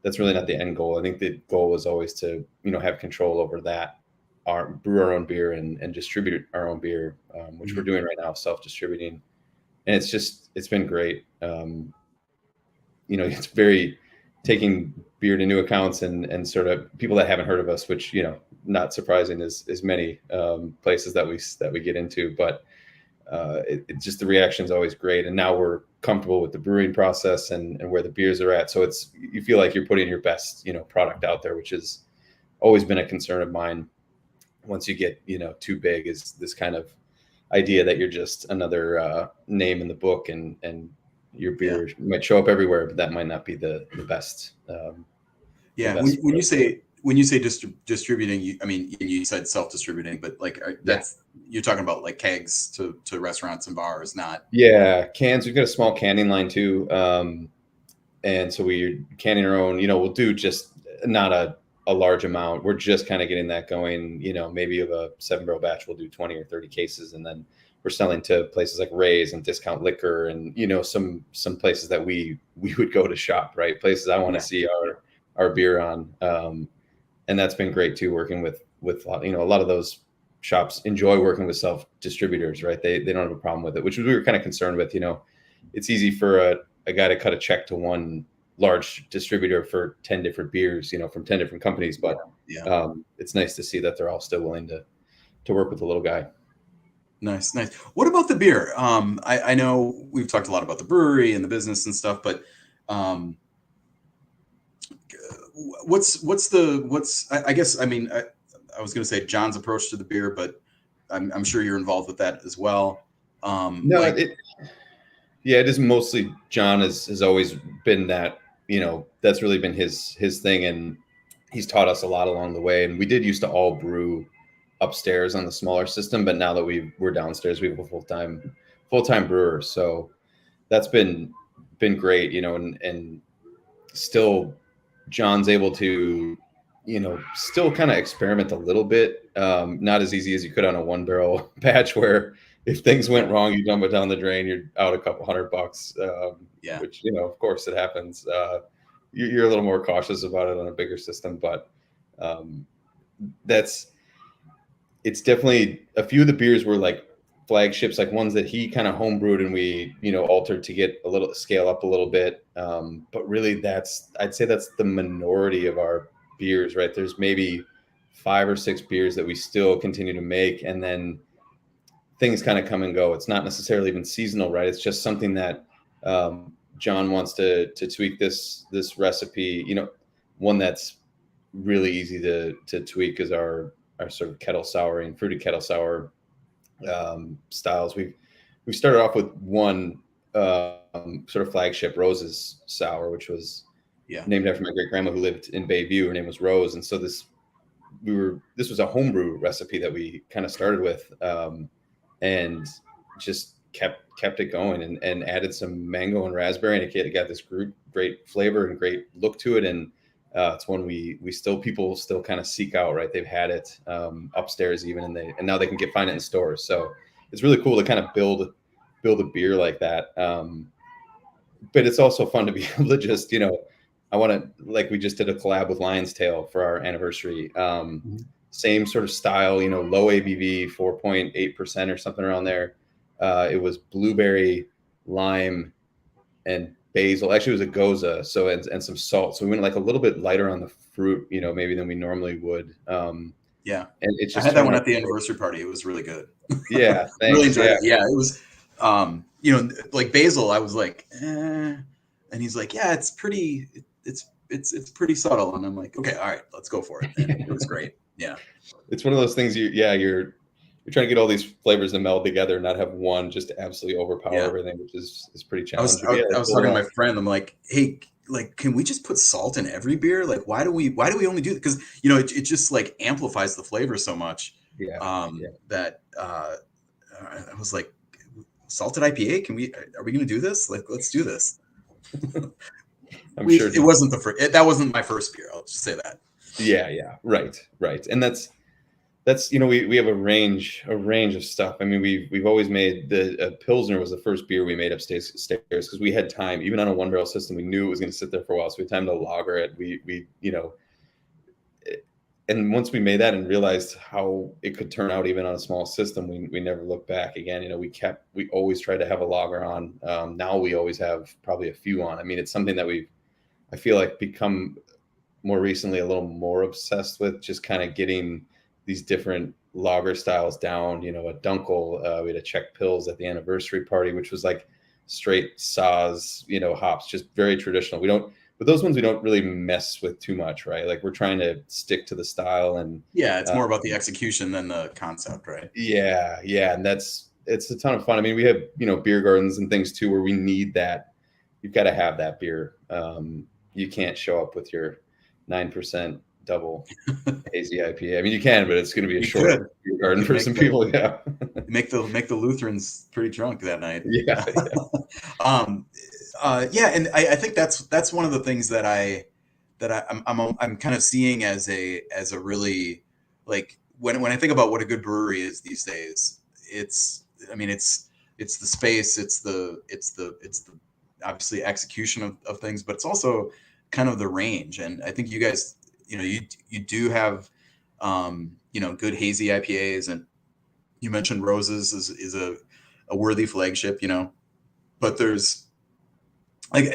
[SPEAKER 4] That's really not the end goal. I think the goal is always to have control over that, brew our own beer and distribute our own beer, which we're doing right now, self-distributing, and it's been great. It's very taking beer to new accounts and sort of people that haven't heard of us, which, not surprising as many places that we get into, but it just, the reaction is always great. And now we're comfortable with the brewing process and where the beers are at. So you feel like you're putting your best, product out there, which has always been a concern of mine. Once you get, too big, is this kind of idea that you're just another name in the book, and your beer might show up everywhere, but that might not be the best.
[SPEAKER 3] When you say distributing, you said self-distributing, but like you're talking about like kegs to restaurants and bars, not
[SPEAKER 4] cans. We've got a small canning line too, and so we're canning our own. We'll do just not a large amount. We're just kind of getting that going. Maybe of a 7-barrel batch, we'll do 20 or 30 cases, and then we're selling to places like Ray's and Discount Liquor, and some places that we would go to shop, right? Places I want to see our beer on, and that's been great too. Working with a lot of those shops enjoy working with self distributors, right? They don't have a problem with it, which we were kind of concerned with. It's easy for a guy to cut a check to one large distributor for 10 different beers, from 10 different companies, but it's nice to see that they're all still willing to work with the little guy.
[SPEAKER 3] Nice. What about the beer? I know we've talked a lot about the brewery and the business and stuff, but I guess, I was going to say John's approach to the beer, but I'm sure you're involved with that as well.
[SPEAKER 4] It is mostly John has always been that, that's really been his thing. And he's taught us a lot along the way. And we did used to all brew upstairs on the smaller system, but now that we're downstairs, we have a full-time brewer. So that's been great, and still John's able to, still kind of experiment a little bit. Not as easy as you could on a 1-barrel batch, where if things went wrong, you dump it down the drain, you're out a couple $100, which, of course it happens. You're a little more cautious about it on a bigger system, but it's definitely, a few of the beers were like flagships, like ones that he kind of homebrewed and we, altered to get a little scale up a little bit. But really I'd say that's the minority of our beers, right? There's maybe 5 or 6 beers that we still continue to make. And then things kind of come and go. It's not necessarily even seasonal, right? It's just something that John wants to tweak this recipe. One that's really easy to tweak is our sort of kettle souring, fruited kettle sour styles. We started off with one sort of flagship, Rose's sour, which was named after my great grandma who lived in Bayview. Her name was Rose, and so this was a homebrew recipe that we kind of started with, and just kept it going and added some mango and raspberry, and it got this great flavor and great look to it. And it's one people still kind of seek out, right? They've had it upstairs even, and now they can find it in stores. So it's really cool to kind of build a beer like that. But it's also fun to be able to just, I want to, like we just did a collab with Lion's Tail for our anniversary. Same sort of style, low ABV, 4.8% or something around there. It was blueberry, lime, and basil. Actually, it was a goza. So and some salt. So we went like a little bit lighter on the fruit, maybe than we normally would.
[SPEAKER 3] Yeah,
[SPEAKER 4] and it's just
[SPEAKER 3] I had that
[SPEAKER 4] turned
[SPEAKER 3] one
[SPEAKER 4] out
[SPEAKER 3] at the
[SPEAKER 4] great.
[SPEAKER 3] anniversary party. It was really good.
[SPEAKER 4] Yeah,
[SPEAKER 3] Really
[SPEAKER 4] thanks.
[SPEAKER 3] enjoyed
[SPEAKER 4] Yeah,
[SPEAKER 3] it. Yeah, it was. Like basil, I was like, and he's like, yeah, it's pretty. It's pretty subtle, and I'm like, okay, all right, let's go for it. And it was great. Yeah,
[SPEAKER 4] it's one of those things. You're trying to get all these flavors to meld together, and not have one just absolutely overpower
[SPEAKER 3] Yeah.
[SPEAKER 4] everything, which is pretty
[SPEAKER 3] I was
[SPEAKER 4] challenging.
[SPEAKER 3] I was talking to my friend. I'm like, hey, like, can we just put salt in every beer? Like, why do we only do that? Because it just like amplifies the flavor so much.
[SPEAKER 4] Yeah.
[SPEAKER 3] That I was like, salted IPA. Are we going to do this? Like, let's do this.
[SPEAKER 4] I'm sure
[SPEAKER 3] it wasn't the first. That wasn't my first beer. I'll just say that.
[SPEAKER 4] Yeah. Right. And that's we have a range of stuff. I mean, we've always made the Pilsner was the first beer we made upstairs because we had time. Even on a 1-barrel system, we knew it was going to sit there for a while, so we had time to lager it. We and once we made that and realized how it could turn out even on a small system, we never looked back again. We always tried to have a lager on. Now we always have probably a few on. I mean, it's something that I feel like become more recently a little more obsessed with, just kind of getting these different lager styles down. A Dunkel, we had a Czech Pils at the anniversary party, which was like straight Saaz, hops, just very traditional. But those ones we don't really mess with too much, right? Like we're trying to stick to the style, and
[SPEAKER 3] yeah, it's more about the execution than the concept, right?
[SPEAKER 4] Yeah, and it's a ton of fun. I mean, we have beer gardens and things too where we need that. You've got to have that beer. You can't show up with your 9% double hazy IPA. I mean, you can, but it's going to be a short beer garden for some people. Yeah,
[SPEAKER 3] make the Lutherans pretty drunk that night.
[SPEAKER 4] Yeah.
[SPEAKER 3] And I think that's one of the things that I'm kind of seeing as a really, like, when I think about what a good brewery is these days, it's the space, it's the obviously execution of things, but it's also kind of the range. And I think you guys, you do have good hazy IPAs, and you mentioned Roses is a worthy flagship, but there's like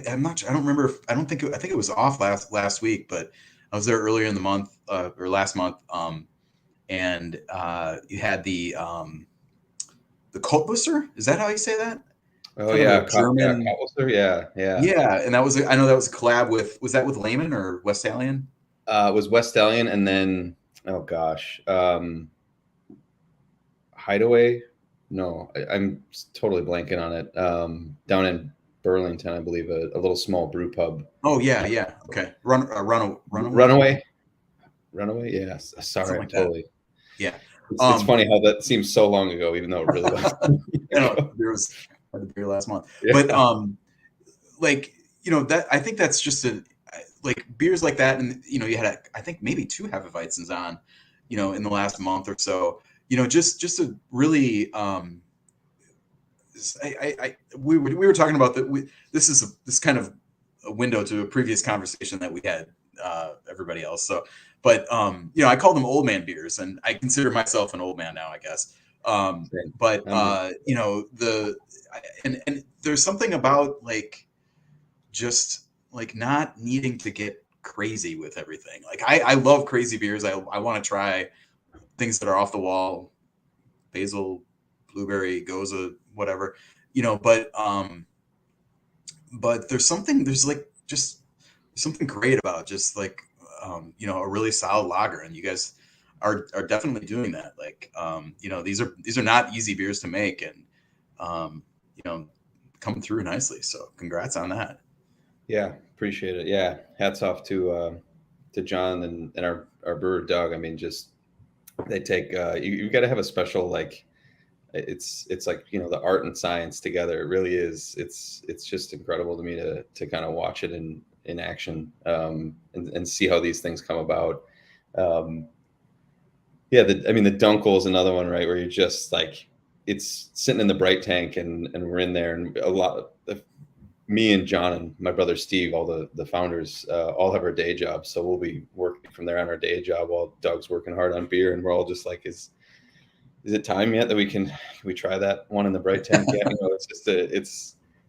[SPEAKER 3] I'm not. I don't remember. I think it was off last week, but I was there earlier in the month or last month, and you had the Kultbusser. Is that how you say that?
[SPEAKER 4] Oh
[SPEAKER 3] Kind
[SPEAKER 4] yeah,
[SPEAKER 3] of a German.
[SPEAKER 4] yeah.
[SPEAKER 3] And that was I know that was a collab was that with Lehman or Westallion?
[SPEAKER 4] It was Westallion, and then Hideaway. No, I'm totally blanking on it. Down in Burlington, I believe, a little small brew pub.
[SPEAKER 3] Oh yeah. Okay,
[SPEAKER 4] Runaway. Yes. Sorry,
[SPEAKER 3] like
[SPEAKER 4] totally.
[SPEAKER 3] Yeah.
[SPEAKER 4] It's funny how that seems so long ago, even though it really was.
[SPEAKER 3] There was the beer last month,
[SPEAKER 4] Yeah.
[SPEAKER 3] but that I think that's just like beers like that, and you had I think maybe 2 Hefeweizens on, in the last month or so. Just a really we were talking about that. This is this kind of a window to a previous conversation that we had, everybody else. So, but I call them old man beers, and I consider myself an old man now, I guess. But and there's something about like just like not needing to get crazy with everything. Like I love crazy beers. I want to try things that are off the wall, basil, blueberry, goza, whatever, but there's something great about just like, a really solid lager, and you guys are definitely doing that. Like, these are not easy beers to make, and, come through nicely. So congrats on that.
[SPEAKER 4] Yeah. Appreciate it. Yeah. Hats off to John and our brewer, Doug. I mean, just, they take, you got to have a special, like, it's like, the art and science together. It really is. It's just incredible to me to kind of watch it in action, and see how these things come about. The Dunkel is another one, right? Where you're just like, it's sitting in the bright tank, and we're in there, and a lot of me and John and my brother Steve, all the founders, all have our day jobs. So we'll be working from there on our day job while Doug's working hard on beer, and we're all just like, is it time yet that can we try that one in the bright tank yet? It's just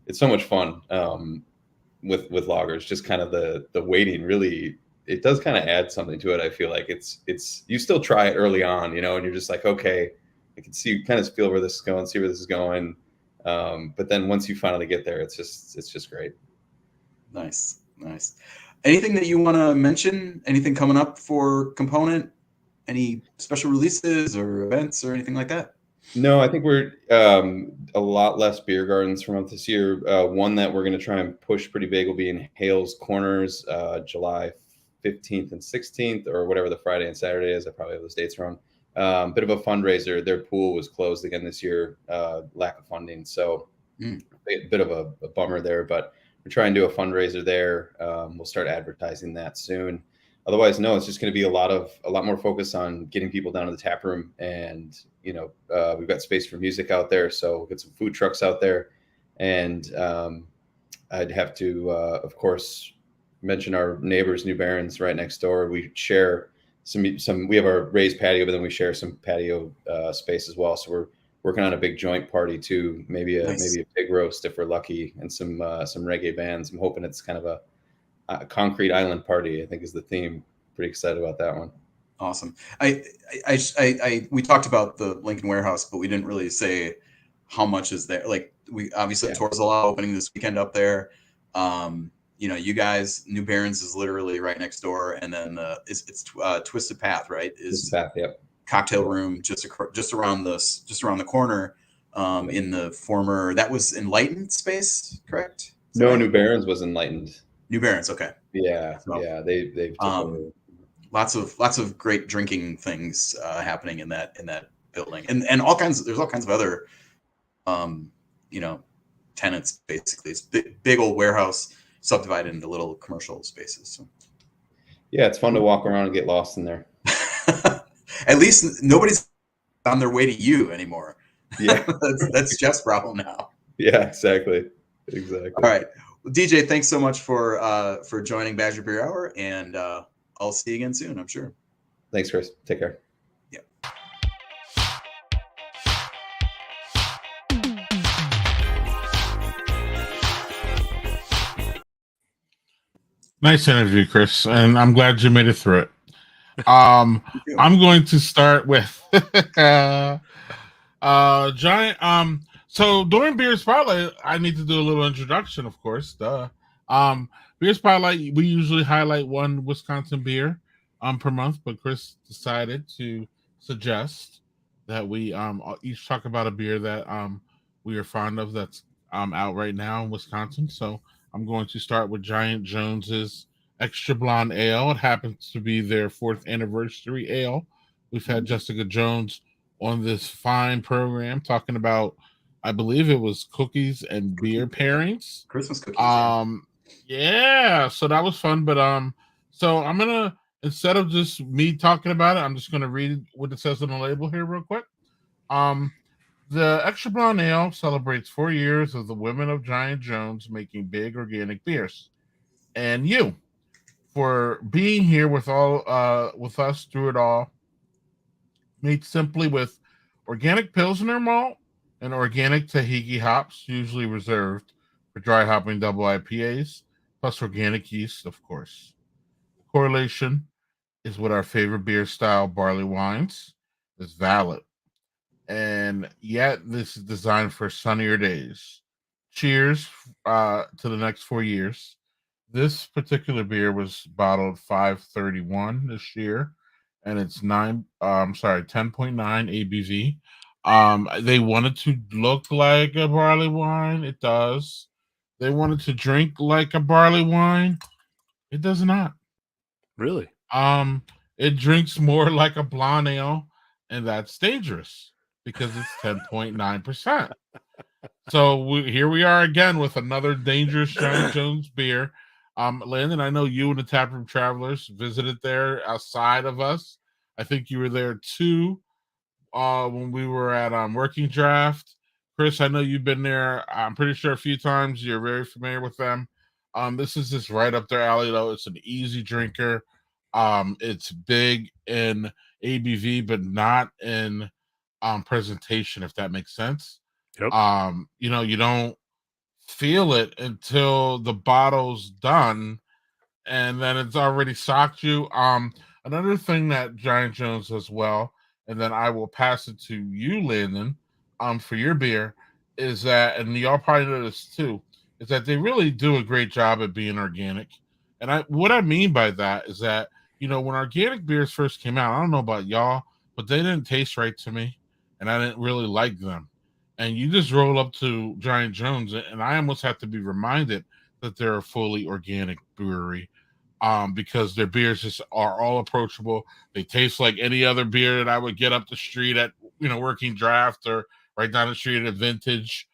[SPEAKER 4] it's so much fun with lagers. Just kind of the waiting really, it does kind of add something to it. I feel like it's you still try it early on, you know, and you're just like, okay, I can see, kind of feel where this is going, see where this is going. But then once you finally get there, it's just great.
[SPEAKER 3] Nice. Anything that you want to mention? Anything coming up for Component? Any special releases or events or anything like that?
[SPEAKER 4] No, I think we're a lot less beer gardens from this year. One that we're going to try and push pretty big will be in Hales Corners, July 15th and 16th, or whatever the Friday and Saturday is. I probably have those dates wrong. Bit of a fundraiser. Their pool was closed again this year, lack of funding. So a bit of a bummer there, but we're trying to do a fundraiser there. We'll start advertising that soon. Otherwise, no, it's just going to be a lot more focus on getting people down to the tap room, and we've got space for music out there, so we'll get some food trucks out there, and I'd have to, of course, mention our neighbors, New Barons, right next door. We share some. We have our raised patio, but then we share some patio space as well. So we're working on a big joint party too, maybe a big roast if we're lucky, and some reggae bands. I'm hoping it's kind of a concrete island party, I think, is the theme. Pretty excited about that one.
[SPEAKER 3] Awesome. We talked about the Lincoln Warehouse, but we didn't really say how much is there. Like, we obviously Torzola opening this weekend up there. You guys, New Barons is literally right next door, and then it's Twisted Path, right? Is
[SPEAKER 4] Twisted Path, yep.
[SPEAKER 3] Cocktail room just around the corner, in the former, that was Enlightened space, correct?
[SPEAKER 4] No, right? New Barons was Enlightened.
[SPEAKER 3] New Barons, okay.
[SPEAKER 4] Yeah, so, yeah, they've took over.
[SPEAKER 3] Lots of great drinking things happening in that building, and there's all kinds of other tenants. Basically, it's big old warehouse subdivided into little commercial spaces. So.
[SPEAKER 4] Yeah, it's fun to walk around and get lost in there.
[SPEAKER 3] At least nobody's on their way to you anymore.
[SPEAKER 4] Yeah,
[SPEAKER 3] that's Jeff's problem now.
[SPEAKER 4] Yeah, exactly.
[SPEAKER 3] All right, well, DJ, thanks so much for joining Badger Beer Hour, and I'll see you again soon, I'm sure.
[SPEAKER 4] Thanks, Chris. Take care.
[SPEAKER 3] Yeah.
[SPEAKER 1] Nice interview, Chris, and I'm glad you made it through it. I'm going to start with Giant. So during Beer Spotlight, I need to do a little introduction, of course. Duh. Beer Spotlight, we usually highlight one Wisconsin beer per month, but Chris decided to suggest that we each talk about a beer that we are fond of that's out right now in Wisconsin. So I'm going to start with Giant Jones's Extra Blonde Ale. It happens to be their 4th anniversary ale. We've had Jessica Jones on this fine program talking about, I believe it was cookies and beer pairings.
[SPEAKER 3] Christmas cookies.
[SPEAKER 1] Yeah, so that was fun. But so I'm gonna, instead of just me talking about it, I'm just gonna read what it says on the label here real quick. The Extra Blonde Ale celebrates 4 years of the women of Giant Jones making big organic beers, and you for being here with us through it all. Made simply with organic Pilsner malt and organic Tahiti hops, usually reserved for dry hopping double IPAs, plus organic yeast, of course. The correlation is with our favorite beer style barley wines is valid. And yet this is designed for sunnier days. Cheers to the next 4 years. This particular beer was bottled 5/31 this year, and it's 10.9 ABV. They wanted to look like a barley wine. It does. They wanted to drink like a barley wine. It does not.
[SPEAKER 2] Really?
[SPEAKER 1] It drinks more like a blonde ale, and that's dangerous because it's 10.9%. So here we are again with another dangerous Giant Jones beer. Landon, I know you and the Taproom Travelers visited there outside of us. I think you were there too when we were at Working Draft. Chris, I know you've been there. I'm pretty sure a few times. You're very familiar with them. This is just right up their alley, though. It's an easy drinker. It's big in ABV, but not in presentation, if that makes sense.
[SPEAKER 2] Yep.
[SPEAKER 1] You don't feel it until the bottle's done, and then it's already socked you. Another thing that Giant Jones does well, and then I will pass it to you, Landon, for your beer, is that, and y'all probably know this too, is that they really do a great job at being organic. And what I mean by that is that, when organic beers first came out, I don't know about y'all, but they didn't taste right to me, and I didn't really like them. And you just roll up to Giant Jones, and I almost have to be reminded that they're a fully organic brewery, because their beers just are all approachable. They taste like any other beer that I would get up the street at, Working Draft, or right down the street at Vintage.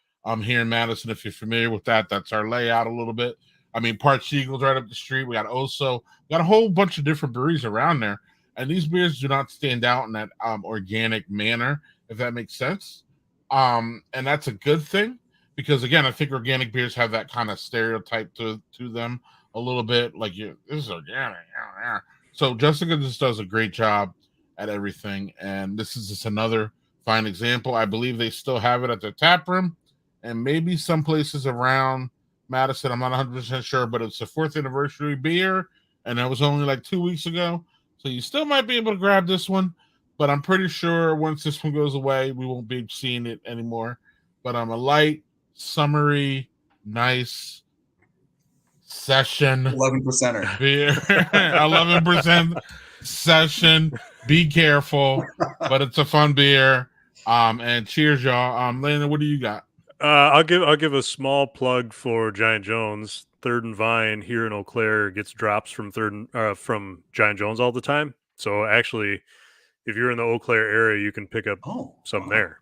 [SPEAKER 1] Here in Madison, if you're familiar with that, that's our layout a little bit. I mean, Parch Eagles right up the street. We got Oso. We got a whole bunch of different breweries around there, and these beers do not stand out in that organic manner, if that makes sense. And that's a good thing, because again, I think organic beers have that kind of stereotype to them a little bit, like, this is organic. So Jessica just does a great job at everything, and this is just another fine example. I believe they still have it at their tap room, and maybe some places around Madison. I'm not 100% sure, but it's a 4th anniversary beer, and that was only like 2 weeks ago. So you still might be able to grab this one, but I'm pretty sure once this one goes away, we won't be seeing it anymore. But I'm a light, summery, nice session
[SPEAKER 3] 11%er
[SPEAKER 1] beer, 11% session. Be careful, but it's a fun beer. And cheers, y'all. Landon, what do you got?
[SPEAKER 2] I'll give a small plug for Giant Jones. Third and Vine here in Eau Claire gets drops from from Giant Jones all the time. So actually, if you're in the Eau Claire area, you can pick up some there.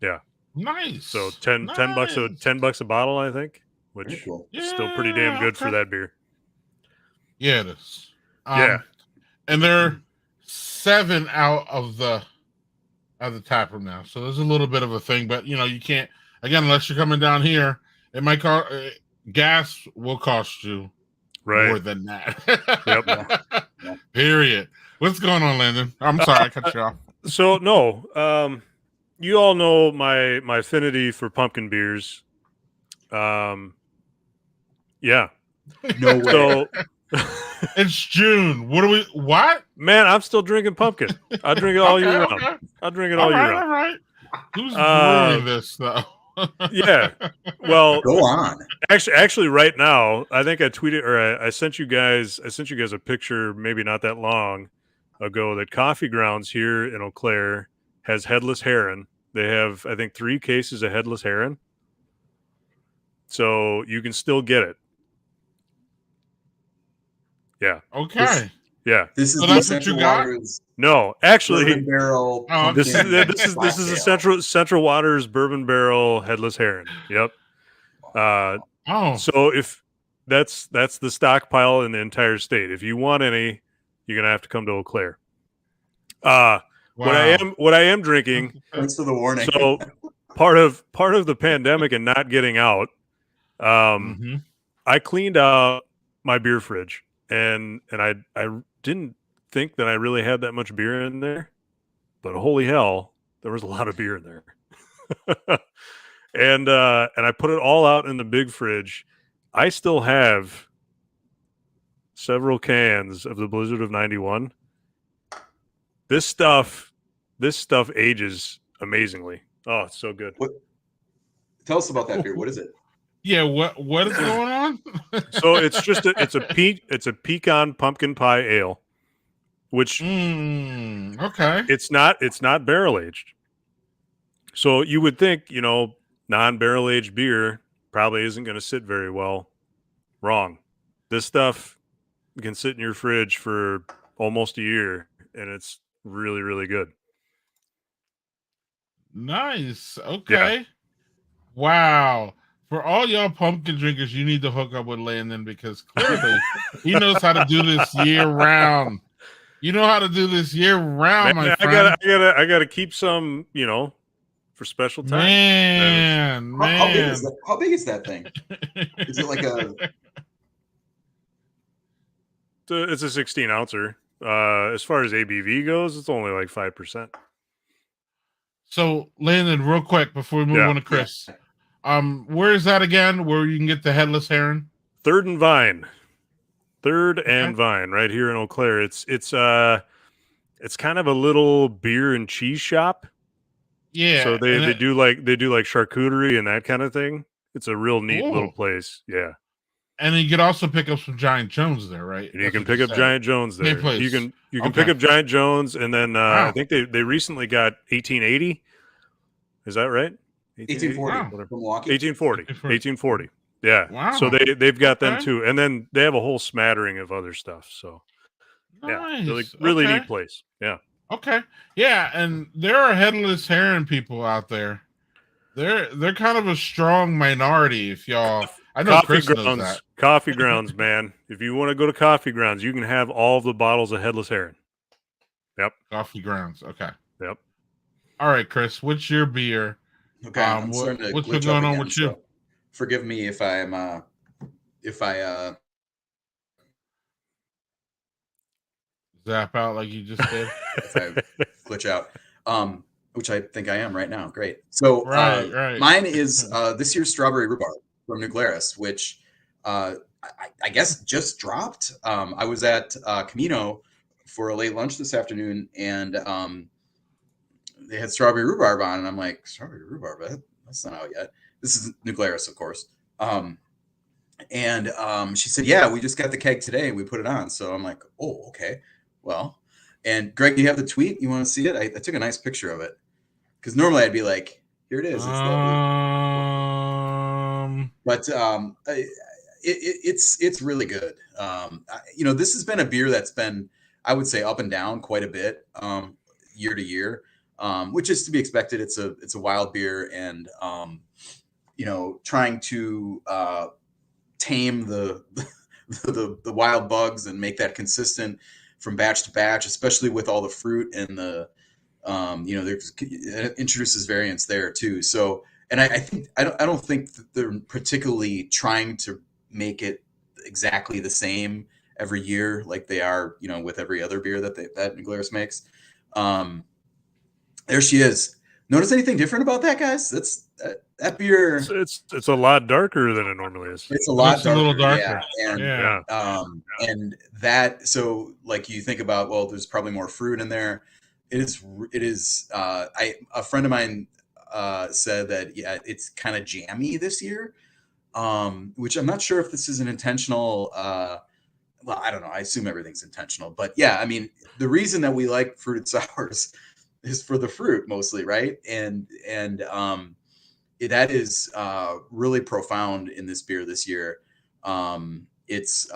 [SPEAKER 2] Yeah,
[SPEAKER 1] nice.
[SPEAKER 2] So 10 bucks a bottle, I think, which is still pretty damn good for that beer.
[SPEAKER 1] Yeah, it is.
[SPEAKER 2] Yeah,
[SPEAKER 1] and they're 7 out of the tap room now, so there's a little bit of a thing. But you can't, again, unless you're coming down here, it might cost, gas will cost you more than that.
[SPEAKER 2] Yep.
[SPEAKER 1] Period. What's going on, Landon? I'm sorry, I cut you off.
[SPEAKER 2] So no, you all know my affinity for pumpkin beers. Yeah.
[SPEAKER 3] No way.
[SPEAKER 2] So
[SPEAKER 1] it's June. What?
[SPEAKER 2] Man, I'm still drinking pumpkin. I drink it all year round.
[SPEAKER 1] Okay.
[SPEAKER 2] I drink it all year round.
[SPEAKER 1] All right. Who's brewing this though?
[SPEAKER 2] Yeah. Well,
[SPEAKER 3] go on.
[SPEAKER 2] Actually, right now, I think I tweeted, or I sent you guys a picture, maybe not that long ago, that Coffee Grounds here in Eau Claire has headless heron. They have, I think, 3 cases of headless heron, so you can still get it. Yeah.
[SPEAKER 1] Okay.
[SPEAKER 3] This is
[SPEAKER 1] so
[SPEAKER 3] the
[SPEAKER 1] that's what you got?
[SPEAKER 2] No, actually,
[SPEAKER 3] Bourbon Barrel.
[SPEAKER 2] This is the Central Waters Bourbon Barrel Headless Heron. Yep. So if that's the stockpile in the entire state. If you want any, you're gonna have to come to Eau Claire. Wow. What I am drinking.
[SPEAKER 3] Thanks for the warning.
[SPEAKER 2] So part of the pandemic and not getting out, I cleaned out my beer fridge, and I didn't think that I really had that much beer in there, but holy hell, there was a lot of beer in there. and I put it all out in the big fridge. I still have several cans of the Blizzard of 91. This stuff ages amazingly. Oh, it's so good.
[SPEAKER 3] Tell us about that beer. What is it?
[SPEAKER 1] Yeah, what is going on?
[SPEAKER 2] So it's just it's a pecan pumpkin pie ale, which
[SPEAKER 1] okay.
[SPEAKER 2] It's not barrel aged. So you would think, non-barrel aged beer probably isn't going to sit very well. Wrong. This stuff can sit in your fridge for almost a year, and it's really, really good.
[SPEAKER 1] Nice. Okay. Yeah. Wow. For all y'all pumpkin drinkers, you need to hook up with Landon, because clearly he knows how to do this year round. You know how to do this year round, my friend.
[SPEAKER 2] I gotta keep some, for special time.
[SPEAKER 1] Man.
[SPEAKER 3] How big is that thing? Is it like a?
[SPEAKER 2] It's a 16 ouncer. As far as ABV goes, it's only like 5%.
[SPEAKER 1] So, Landon, real quick before we move on to Chris. Where is that again? Where you can get the headless heron?
[SPEAKER 2] Third and Vine, right here in Eau Claire. It's kind of a little beer and cheese shop.
[SPEAKER 1] Yeah.
[SPEAKER 2] So they do like charcuterie and that kind of thing. It's a real neat little place. Yeah.
[SPEAKER 1] And you could also pick up some Giant Jones there, right?
[SPEAKER 2] And you can pick up Giant Jones there. You can pick up Giant Jones, and then I think they recently got 1880. Is that right?
[SPEAKER 3] 1840 from Milwaukee.
[SPEAKER 2] 1840. Yeah.
[SPEAKER 1] Wow.
[SPEAKER 2] So they've got them too, and then they have a whole smattering of other stuff. So
[SPEAKER 1] nice.
[SPEAKER 2] Yeah, really neat place. Yeah.
[SPEAKER 1] Okay. Yeah, and there are headless heron people out there. They're kind of a strong minority. If y'all, I know Chris knows that.
[SPEAKER 2] Coffee grounds, man. If you want to go to coffee grounds, you can have all of the bottles of headless heron. Yep.
[SPEAKER 1] Coffee grounds. Okay.
[SPEAKER 2] Yep.
[SPEAKER 1] All right, Chris. What's your beer?
[SPEAKER 3] Okay.
[SPEAKER 1] What's been going on with you?
[SPEAKER 3] So forgive me if I
[SPEAKER 1] zap out like you just did.
[SPEAKER 3] if I glitch out. Which I think I am right now. Great. So
[SPEAKER 1] right.
[SPEAKER 3] Mine is this year's strawberry rhubarb from New Glarus, which I guess just dropped. I was at Camino for a late lunch this afternoon, and they had strawberry rhubarb on, and I'm like, strawberry rhubarb? That's not out yet. This is New Glarus, of course. And she said, yeah, we just got the keg today, and we put it on. So I'm like, oh, okay. Well, and Greg, do you have the tweet? You want to see it? I took a nice picture of it. Because normally I'd be like, here it is. It's but it's really good. This has been a beer that's been, I would say, up and down quite a bit year to year, which is to be expected. It's a wild beer, and trying to tame the wild bugs and make that consistent from batch to batch, especially with all the fruit and the it introduces variance there too. So, and I don't think that they're particularly trying to make it exactly the same every year like they are, with every other beer that New Glarus makes. There she is. Notice anything different about that, guys? That's that beer.
[SPEAKER 2] It's a lot darker than it normally is.
[SPEAKER 3] It's a little darker.
[SPEAKER 1] Yeah.
[SPEAKER 3] And that, so like you think about, well, there's probably more fruit in there. It is. A friend of mine said that it's kind of jammy this year, which I'm not sure if this is an intentional. Well, I don't know. I assume everything's intentional, but yeah, I mean, the reason that we like fruited sours is for the fruit mostly, right? And that is really profound in this beer this year. It's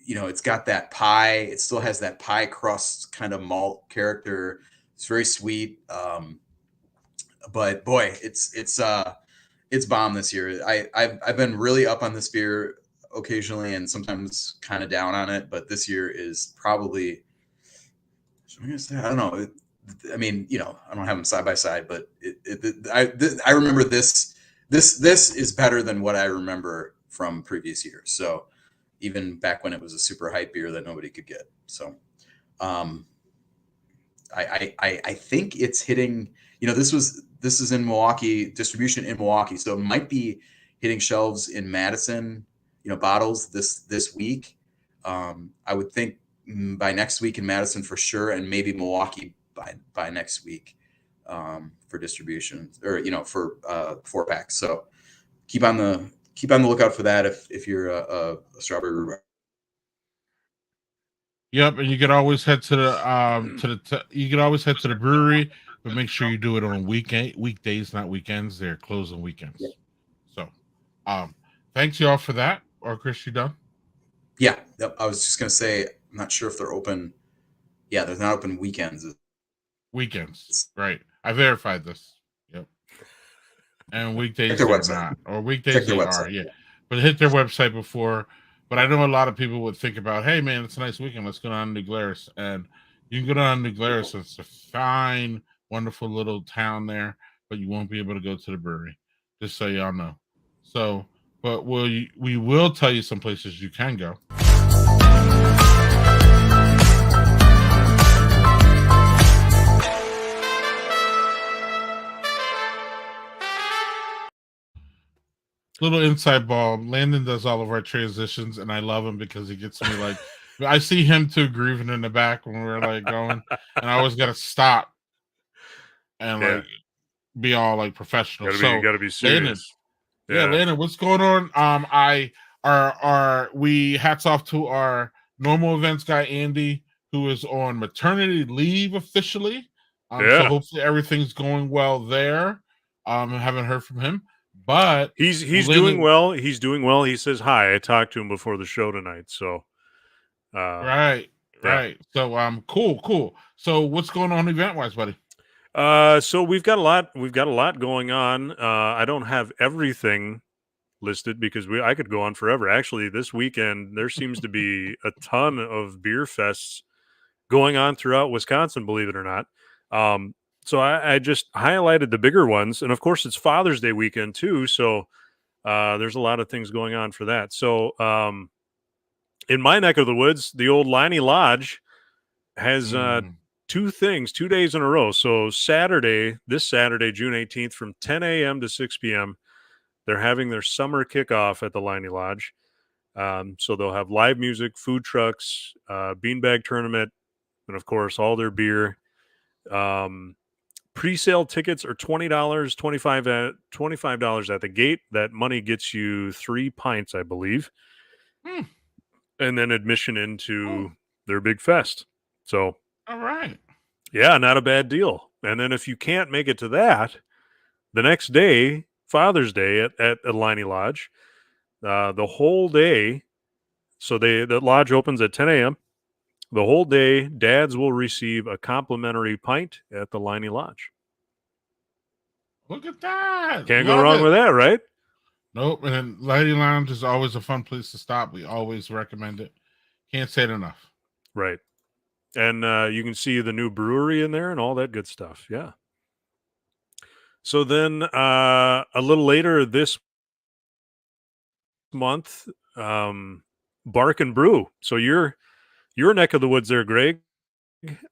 [SPEAKER 3] it's got that pie. It still has that pie crust kind of malt character. It's very sweet. But boy, it's bomb this year. I've been really up on this beer occasionally and sometimes kind of down on it, but this year is probably, I don't know. I mean, I don't have them side by side, but I remember this is better than what I remember from previous years. So even back when it was a super hype beer that nobody could get. So I think it's hitting, this is in Milwaukee, distribution in Milwaukee. So it might be hitting shelves in Madison, bottles this week. I would think by next week in Madison for sure, and maybe Milwaukee by next week for distribution, or for 4-packs. So keep on the lookout for that if you're a strawberry rhubarb.
[SPEAKER 1] Yep, and you could always head to the brewery, but make sure you do it on weekdays, not weekends. They're closed on weekends.
[SPEAKER 3] Yeah.
[SPEAKER 1] So, thanks y'all for that. Or Chris, you done?
[SPEAKER 3] Yeah, I was just gonna say, I'm not sure if they're open. Yeah, they're not open weekends.
[SPEAKER 1] Weekends, right? I verified this. Yep. And weekdays
[SPEAKER 3] they're
[SPEAKER 1] not, or weekdays they are. Yeah, but hit their website before. But I know a lot of people would think about, hey man, it's a nice weekend. Let's go down to New Glarus, and you can go down to New Glarus. It's a fine, wonderful little town there, but you won't be able to go to the brewery. Just so y'all know. So, but we will tell you some places you can go. Little inside ball. Landon does all of our transitions, and I love him because he gets me like. I see him too grieving in the back when we're like going, and I always got to stop and
[SPEAKER 2] Yeah.
[SPEAKER 1] like be all like professional.
[SPEAKER 2] Gotta be
[SPEAKER 1] Landon,
[SPEAKER 2] serious.
[SPEAKER 1] yeah, Landon, what's going on? We hats off to our normal events guy Andy, who is on maternity leave officially. So hopefully everything's going well there. I haven't heard from him, but
[SPEAKER 2] he's doing well. He's doing well. He says hi. I talked to him before the show tonight. So
[SPEAKER 1] right. So cool. So what's going on event wise, buddy?
[SPEAKER 2] So we've got a lot going on. I don't have everything listed because I could go on forever. Actually, this weekend there seems to be a ton of beer fests going on throughout Wisconsin, believe it or not. So I just highlighted the bigger ones, and of course it's Father's Day weekend too. So there's a lot of things going on for that. So in my neck of the woods, the old Liney Lodge has 2 days in a row. So this Saturday, June 18th, from 10 a.m. to 6 p.m., they're having their summer kickoff at the Liney Lodge. So they'll have live music, food trucks, beanbag tournament, and of course all their beer. Pre-sale tickets are $20, $25 at the gate. That money gets you 3 pints, I believe, and then admission into their big fest. So,
[SPEAKER 1] all right,
[SPEAKER 2] yeah, not a bad deal. And then if you can't make it to that, the next day, Father's Day at Liney Lodge, the whole day. So the lodge opens at 10 a.m. The whole day, dads will receive a complimentary pint at the Liney Lodge.
[SPEAKER 1] Look at that.
[SPEAKER 2] Can't go wrong with that, right?
[SPEAKER 1] Nope. And then Lady Lounge is always a fun place to stop. We always recommend it. Can't say it enough.
[SPEAKER 2] Right. And you can see the new brewery in there and all that good stuff. Yeah. So then a little later this month, Bark and Brew. So your neck of the woods there, Greg.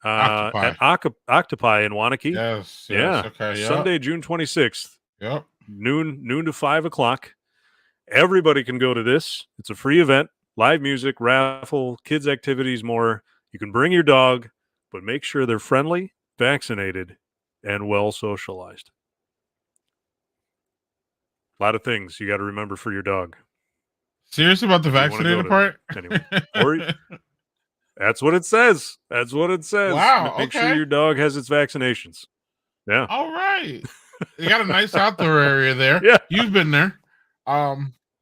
[SPEAKER 1] Octopi.
[SPEAKER 2] At Octopi in Wanakee.
[SPEAKER 1] Yes.
[SPEAKER 2] Yeah.
[SPEAKER 1] Okay. Yep.
[SPEAKER 2] Sunday, June 26th.
[SPEAKER 1] Yep.
[SPEAKER 2] Noon to 5 o'clock. Everybody can go to this. It's a free event. Live music, raffle, kids activities, more. You can bring your dog, but make sure they're friendly, vaccinated, and well socialized. A lot of things you got to remember for your dog.
[SPEAKER 1] Serious about the vaccinated part?
[SPEAKER 2] Anyway, that's what it says. That's what it says.
[SPEAKER 1] Wow.
[SPEAKER 2] Make sure your dog has its vaccinations. Yeah.
[SPEAKER 1] All right. They got a nice outdoor area there.
[SPEAKER 2] Yeah.
[SPEAKER 1] You've been there.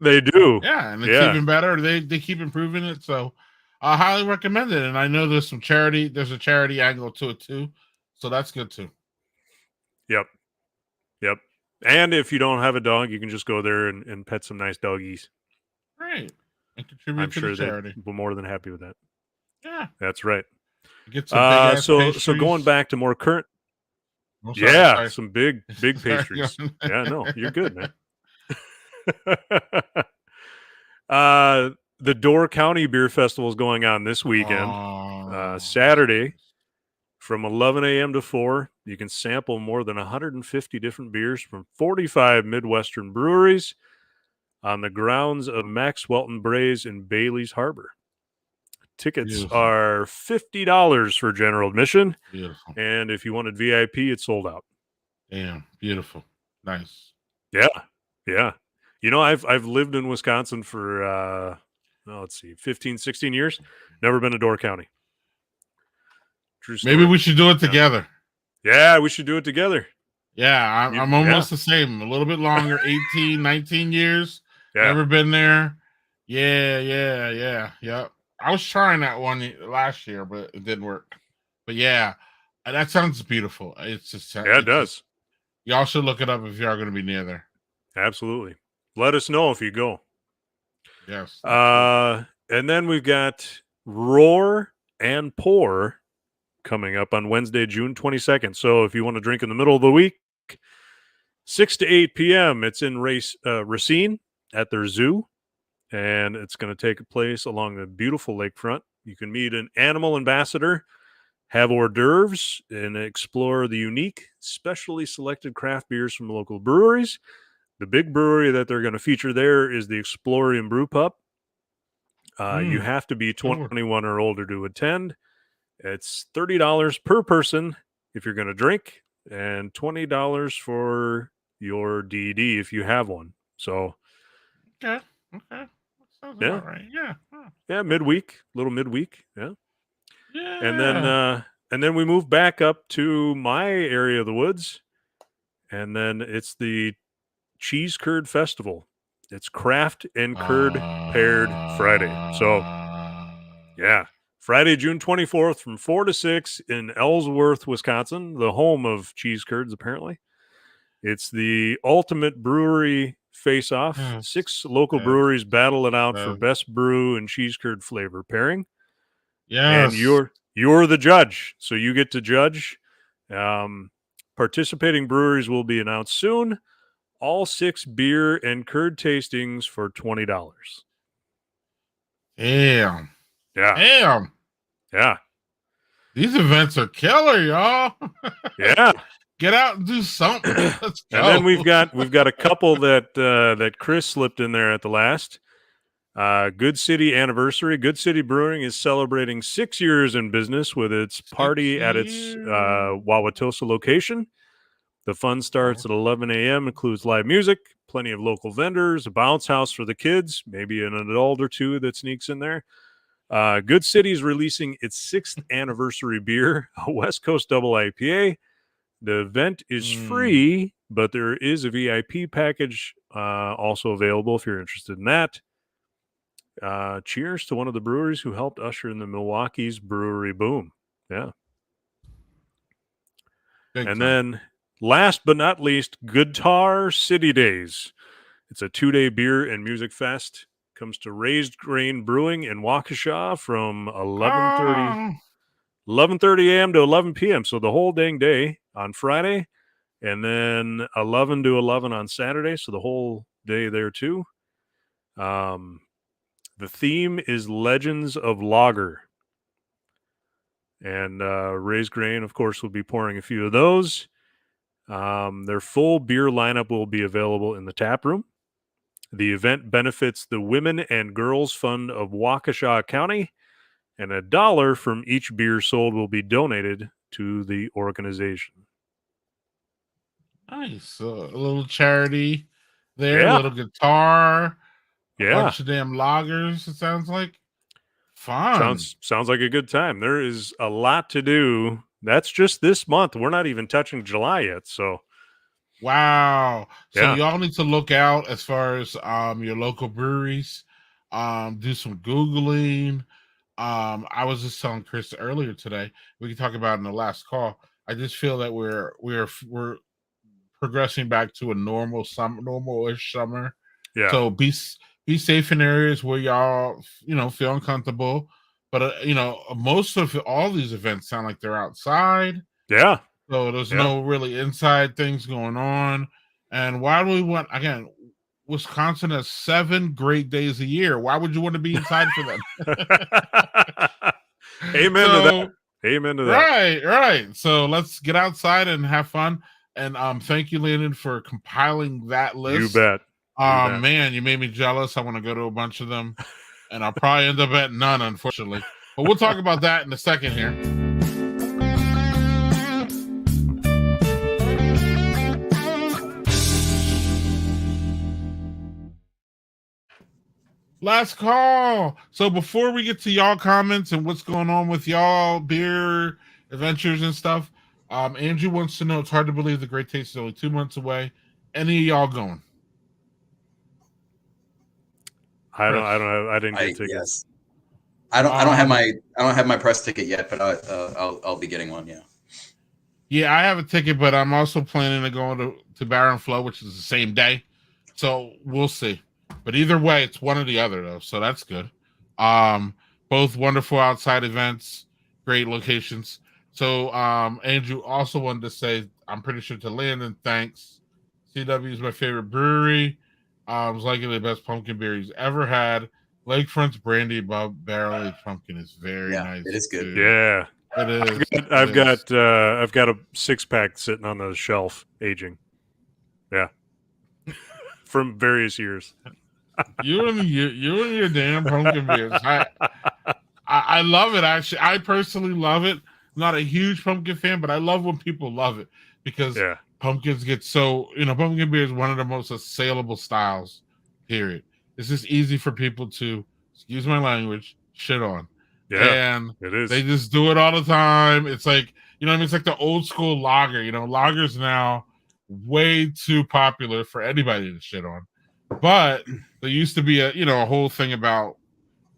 [SPEAKER 2] They do.
[SPEAKER 1] Yeah, and it's even better. They keep improving it. So I highly recommend it. And I know there's a charity angle to it too. So that's good too.
[SPEAKER 2] Yep. And if you don't have a dog, you can just go there and pet some nice doggies.
[SPEAKER 1] Right. And contribute to the charity.
[SPEAKER 2] We're more than happy with that.
[SPEAKER 1] Yeah.
[SPEAKER 2] That's right.
[SPEAKER 1] Get some
[SPEAKER 2] so going back to more current. Some big pastries. Yeah, no, you're good, man. The Door County Beer Festival is going on this weekend. Saturday from 11 a.m. to 4. You can sample more than 150 different beers from 45 Midwestern breweries on the grounds of Max Welton Braes in Bailey's Harbor. Tickets are $50 for general admission.
[SPEAKER 1] Beautiful.
[SPEAKER 2] And if you wanted VIP, it's sold out.
[SPEAKER 1] Damn, beautiful. Nice.
[SPEAKER 2] Yeah. You know, I've lived in Wisconsin for, 15, 16 years. Never been to Door County. True story.
[SPEAKER 1] Maybe we should do it together.
[SPEAKER 2] Yeah, we should do it together.
[SPEAKER 1] Yeah, I'm almost the same. A little bit longer, 18, 19 years. Yeah. Never been there. Yeah. I was trying that one last year, but it didn't work. But yeah, that sounds beautiful. It's just
[SPEAKER 2] it does.
[SPEAKER 1] Y'all should look it up if you are going to be near there.
[SPEAKER 2] Absolutely. Let us know if you go.
[SPEAKER 1] Yes.
[SPEAKER 2] And then we've got Roar and Pour coming up on Wednesday, June 22nd. So if you want to drink in the middle of the week, 6 to 8 p.m., it's in Racine at their zoo. And it's going to take place along the beautiful lakefront. You can meet an animal ambassador, have hors d'oeuvres, and explore the unique, specially selected craft beers from local breweries. The big brewery that they're going to feature there is the Explorium Brew Pub. You have to be 21 or older to attend. It's $30 per person if you're going to drink, and $20 for your DD if you have one. So,
[SPEAKER 1] Okay. Sounds
[SPEAKER 2] Yeah.
[SPEAKER 1] about right. Yeah. Huh.
[SPEAKER 2] yeah, midweek, little midweek. Yeah.
[SPEAKER 1] Yeah.
[SPEAKER 2] And then we move back up to my area of the woods, and then it's the Cheese Curd Festival. It's craft and curd paired Friday. So, yeah, Friday, June 24th from 4 to 6 in Ellsworth, Wisconsin, the home of cheese curds, apparently. It's the ultimate brewery face-off.
[SPEAKER 1] Yes.
[SPEAKER 2] 6 local
[SPEAKER 1] Yes.
[SPEAKER 2] breweries battle it out for
[SPEAKER 1] Yes.
[SPEAKER 2] best brew and cheese curd flavor pairing.
[SPEAKER 1] Yes.
[SPEAKER 2] And you're the judge, so you get to judge. Participating breweries will be announced soon. All 6 beer and curd tastings for $20.
[SPEAKER 1] Damn.
[SPEAKER 2] Yeah,
[SPEAKER 1] Damn.
[SPEAKER 2] yeah,
[SPEAKER 1] These events are killer, y'all.
[SPEAKER 2] yeah.
[SPEAKER 1] Get out and do something. Let's go.
[SPEAKER 2] And then we've got a couple that Chris slipped in there at the last. Good City Anniversary. Good City Brewing is celebrating 6 years in business with its party at its Wauwatosa location. The fun starts at 11 a.m., includes live music, plenty of local vendors, a bounce house for the kids, maybe an adult or two that sneaks in there. Good City is releasing its 6th anniversary beer, a West Coast Double IPA. The event is free, but there is a VIP package also available if you're interested in that. Cheers to one of the breweries who helped usher in the Milwaukee's brewery boom. Yeah. And then last but not least, Guitar City Days. It's a 2-day beer and music fest. Comes to Raised Grain Brewing in Waukesha from 11:30 a.m. to 11 p.m. So the whole dang day on Friday, and then 11 to 11 on Saturday. So the whole day there too. The theme is Legends of Lager. And Raised Grain, of course, will be pouring a few of those. Their full beer lineup will be available in the tap room. The event benefits the Women and Girls Fund of Waukesha County, and $1 from each beer sold will be donated to the organization.
[SPEAKER 1] Nice. A little charity there,
[SPEAKER 2] Yeah.
[SPEAKER 1] a little guitar, a
[SPEAKER 2] Yeah.
[SPEAKER 1] bunch of damn loggers, it sounds like. Fun.
[SPEAKER 2] Sounds like a good time. There is a lot to do. That's just this month. We're not even touching July yet, so.
[SPEAKER 1] Wow. So
[SPEAKER 2] Yeah.
[SPEAKER 1] y'all need to look out as far as your local breweries. Do some Googling. I was just telling Chris earlier today, we can talk about it in the last call. I just feel that we're progressing back to a normal-ish summer.
[SPEAKER 2] Yeah.
[SPEAKER 1] So be safe in areas where y'all feel uncomfortable. But most of all these events sound like they're outside.
[SPEAKER 2] Yeah.
[SPEAKER 1] So there's no really inside things going on. And why do we want, again, Wisconsin has 7 great days a year. Why would you want to be inside for them?
[SPEAKER 2] Amen to that. Amen to that.
[SPEAKER 1] Right. So let's get outside and have fun. And thank you, Landon, for compiling that list.
[SPEAKER 2] You bet.
[SPEAKER 1] Man, you made me jealous. I want to go to a bunch of them. And I'll probably end up at none, unfortunately. But we'll talk about that in a second here. Last call. So before we get to y'all comments and what's going on with y'all beer adventures and stuff, Andrew wants to know, it's hard to believe the Great Taste is only 2 months away. Any of y'all going?
[SPEAKER 2] I didn't get tickets.
[SPEAKER 3] Yes. I don't have my press ticket yet, but I'll be getting one. Yeah.
[SPEAKER 1] Yeah, I have a ticket, but I'm also planning to go to Barren Flow, which is the same day. So we'll see. But either way, it's one or the other, though. So that's good. Both wonderful outside events, great locations. So Andrew also wanted to say, I'm pretty sure to Landon, thanks. CW is my favorite brewery. It was likely the best pumpkin beer he's ever had. Lakefront's brandy above barrel-aged pumpkin is very nice.
[SPEAKER 3] It is good.
[SPEAKER 1] Dude.
[SPEAKER 2] Yeah.
[SPEAKER 1] It is.
[SPEAKER 2] I've got a 6-pack sitting on the shelf aging. Yeah. from various years.
[SPEAKER 1] You and your damn pumpkin beers. I love it. Actually, I personally love it. I'm not a huge pumpkin fan, but I love when people love it because pumpkins get so, pumpkin beer is one of the most assailable styles, period. It's just easy for people to, excuse my language, shit on.
[SPEAKER 2] Yeah,
[SPEAKER 1] and
[SPEAKER 2] it is.
[SPEAKER 1] they just do it all the time. It's like, it's like the old school lager. Lager's now way too popular for anybody to shit on. But there used to be a whole thing about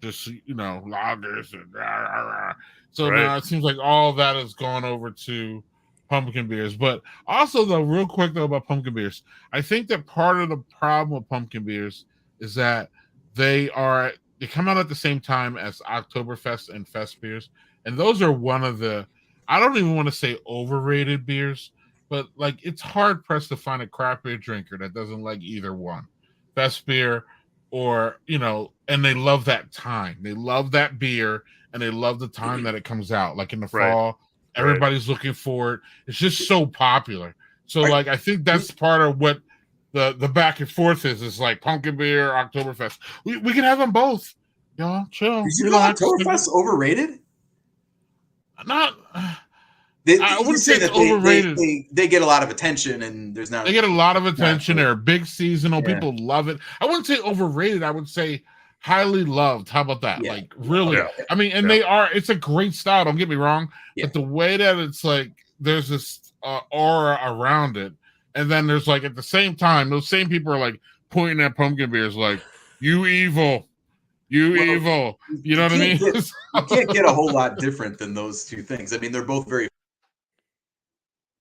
[SPEAKER 1] just lagers and so now it seems like all that has gone over to pumpkin beers. But also, though, real quick though, about pumpkin beers, I think that part of the problem with pumpkin beers is that they come out at the same time as Oktoberfest and Fest beers, and those are one of the, I don't even want to say overrated beers, but like it's hard pressed to find a craft beer drinker that doesn't like either one, Fest beer or and they love that time. They love that beer, and they love the time that it comes out. Like in the fall, everybody's looking for it. It's just so popular. So like I think that's part of what the back and forth is like pumpkin beer, Oktoberfest. We can have them both. Y'all chill.
[SPEAKER 3] Did you call Oktoberfest overrated?
[SPEAKER 1] Not.
[SPEAKER 3] I wouldn't say that overrated. They get a lot of attention, and there's not.
[SPEAKER 1] They get a lot of attention. They're big seasonal. Yeah. People love it. I wouldn't say overrated. I would say highly loved. How about that? Yeah. Like really. Yeah. I mean, and they are. It's a great style. Don't get me wrong. Yeah. But the way that it's like, there's this aura around it, and then there's like at the same time, those same people are like pointing at pumpkin beers, like you evil. You evil. You know what I mean?
[SPEAKER 3] You can't get a whole lot different than those two things. I mean, they're both very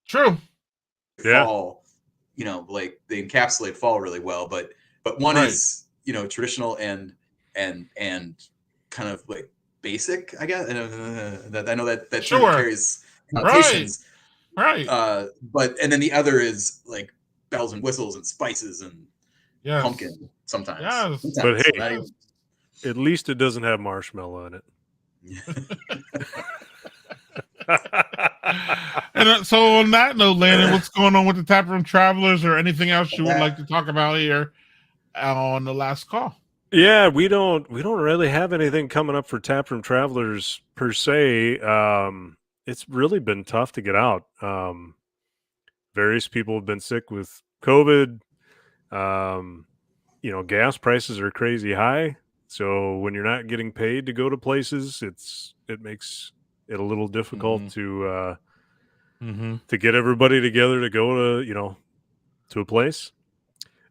[SPEAKER 1] true.
[SPEAKER 3] Fall, like they encapsulate fall really well, but one is traditional and kind of like basic, I guess. I know that term carries connotations,
[SPEAKER 1] right?
[SPEAKER 3] And then the other is like bells and whistles and spices and pumpkin sometimes.
[SPEAKER 1] Yes.
[SPEAKER 2] But hey, at least it doesn't have marshmallow in it.
[SPEAKER 1] And so on that note, Landon, what's going on with the Taproom Travelers, or anything else you would like to talk about here on the last call?
[SPEAKER 2] Yeah, we don't really have anything coming up for Taproom Travelers per se. It's really been tough to get out. Various people have been sick with COVID. Gas prices are crazy high. So when you're not getting paid to go to places, it makes it a little difficult to get everybody together to go to to a place.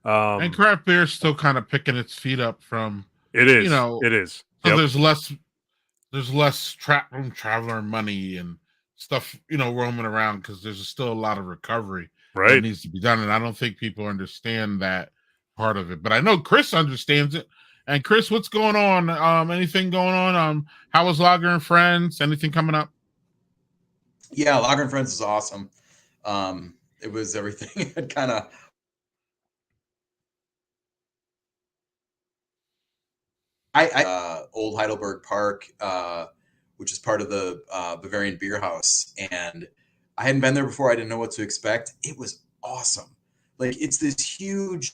[SPEAKER 1] And craft beer is still kind of picking its feet up from
[SPEAKER 2] it is. It is.
[SPEAKER 1] So there's less Taproom Traveler money and stuff roaming around because there's still a lot of recovery that needs to be done, and I don't think people understand that part of it. But I know Chris understands it. And Chris, what's going on? Anything going on? How was Lager and Friends? Anything coming up?
[SPEAKER 3] Yeah, Lager and Friends is awesome. It was everything. It kind of Old Heidelberg Park, which is part of the Bavarian Beer House, and I hadn't been there before. I didn't know what to expect. It was awesome. Like it's this huge.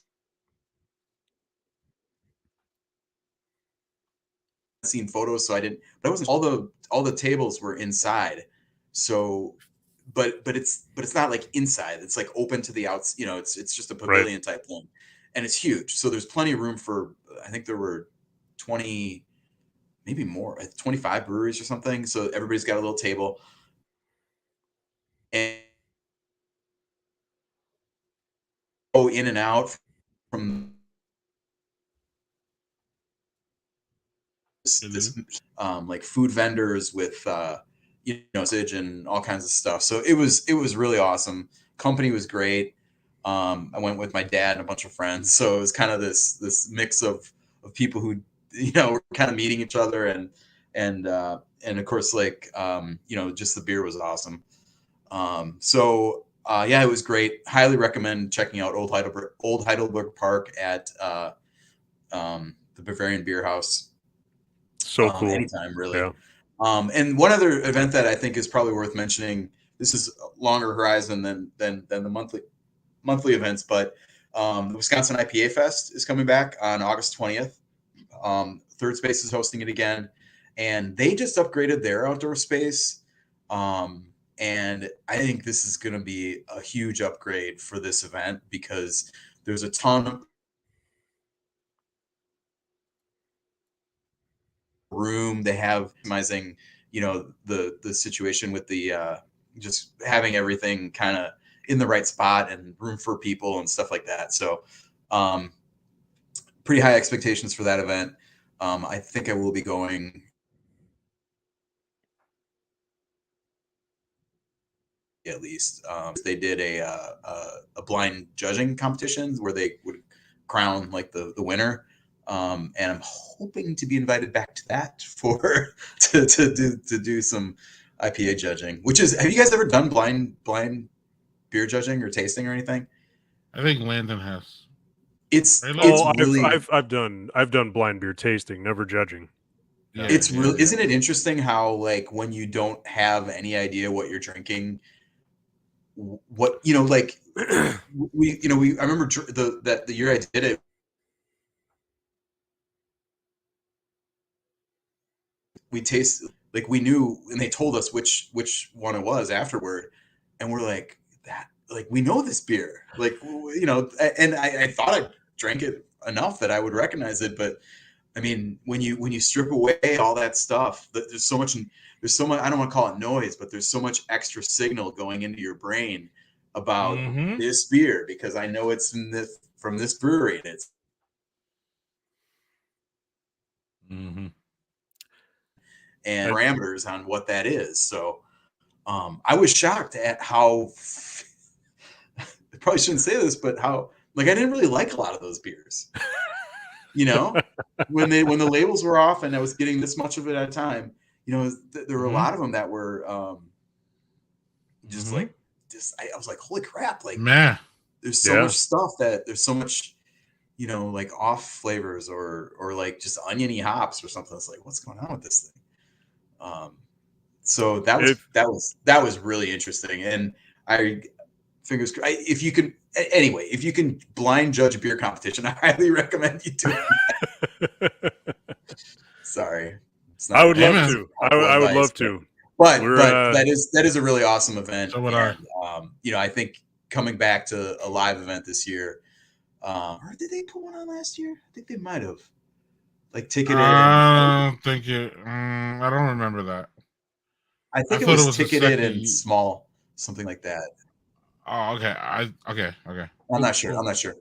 [SPEAKER 3] Seen photos, so I didn't. But it wasn't all the tables were inside. So, but it's not like inside. It's like open to the outs. It's just a pavilion type thing, and it's huge. So there's plenty of room for. I think there were 20, maybe more, 25 breweries or something. So everybody's got a little table, and go in and out from. This like food vendors with sausage and all kinds of stuff. So it was really awesome. Company was great. I went with my dad and a bunch of friends. So it was kind of this mix of people who were kind of meeting each other and of course like just the beer was awesome. It was great. Highly recommend checking out Old Heidelberg Park at the Bavarian Beer House.
[SPEAKER 2] So cool.
[SPEAKER 3] Anytime, really.
[SPEAKER 2] Yeah.
[SPEAKER 3] And one other event that I think is probably worth mentioning. This is longer horizon than the monthly events, but The Wisconsin IPA Fest is coming back on August 20th. Third Space is hosting it again, and they just upgraded their outdoor space. And I think this is going to be a huge upgrade for this event because there's a ton of room. They have optimizing, the situation with the just having everything kind of in the right spot and room for people and stuff like that. So pretty high expectations for that event. I think I will be going. At least they did a blind judging competition where they would crown like the winner, and I'm hoping to be invited back to that for to do some IPA judging. Which is, have you guys ever done blind beer judging or tasting or anything?
[SPEAKER 1] I think Landon has.
[SPEAKER 3] It's
[SPEAKER 2] really. I've done blind beer tasting, never judging.
[SPEAKER 1] Yeah,
[SPEAKER 3] it's really Isn't it interesting how like when you don't have any idea what you're drinking, what like I remember the year I did it, we tasted, like we knew, and they told us which one it was afterward, and we're like, that, like, we know this beer, like, and I thought I drank it enough that I would recognize it, but I mean, when you strip away all that stuff, there's so much, I don't want to call it noise, but there's so much extra signal going into your brain about this beer because I know it's from this brewery, and it's and parameters on what that is. So I was shocked at how I probably shouldn't say this, but how, like, I didn't really like a lot of those beers. When the labels were off and I was getting this much of it at a time, there were a lot of them that were just like, I was like, holy crap, like, man, there's so much stuff there's so much, like off flavors or like just oniony hops or something. It's like, what's going on with this thing? So that was really interesting. And if you can blind judge a beer competition, I highly recommend you do it. Sorry.
[SPEAKER 2] I would love to. I would love to.
[SPEAKER 3] But that is a really awesome event.
[SPEAKER 1] So would
[SPEAKER 3] I. I think coming back to a live event this year, or did they put one on last year? I think they might have. Like ticketed.
[SPEAKER 1] I don't remember that.
[SPEAKER 3] I think it was ticketed and small, something like that.
[SPEAKER 1] Oh, okay. Okay.
[SPEAKER 3] I'm not sure.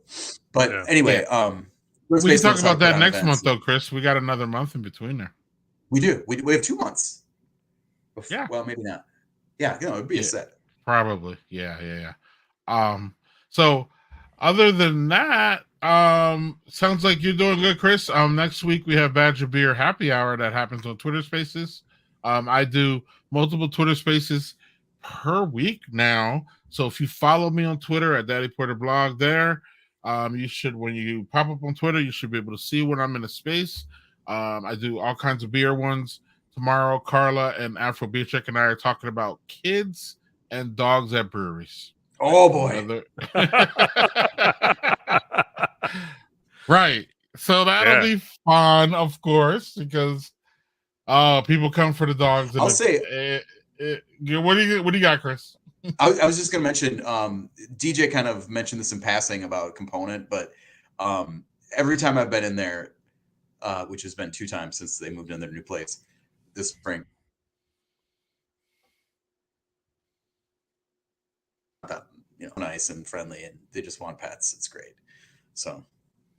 [SPEAKER 3] But anyway,
[SPEAKER 1] we can talk about that next month, though, Chris. We got another month in between there.
[SPEAKER 3] We do. We have 2 months.
[SPEAKER 1] Yeah.
[SPEAKER 3] Well, maybe not. Yeah, it'd be a set.
[SPEAKER 1] Probably. Yeah. So other than that, sounds like you're doing good, Chris. Next week we have Badger Beer Happy Hour that happens on Twitter Spaces. I do multiple Twitter Spaces per week now. So if you follow me on Twitter at Daddy Porter Blog there, you should, when you pop up on Twitter, you should be able to see when I'm in a space. I do all kinds of beer ones. Tomorrow, Carla and Afro Beer Check and I are talking about kids and dogs at breweries.
[SPEAKER 3] Oh boy.
[SPEAKER 1] Right. So that'll be fun, of course, because people come for the dogs.
[SPEAKER 3] I'll say,
[SPEAKER 1] what do you got, Chris?
[SPEAKER 3] I was just going to mention, DJ kind of mentioned this in passing about Component, but every time I've been in there, which has been 2 times since they moved in their new place this spring, nice and friendly, and they just want pets. It's great. So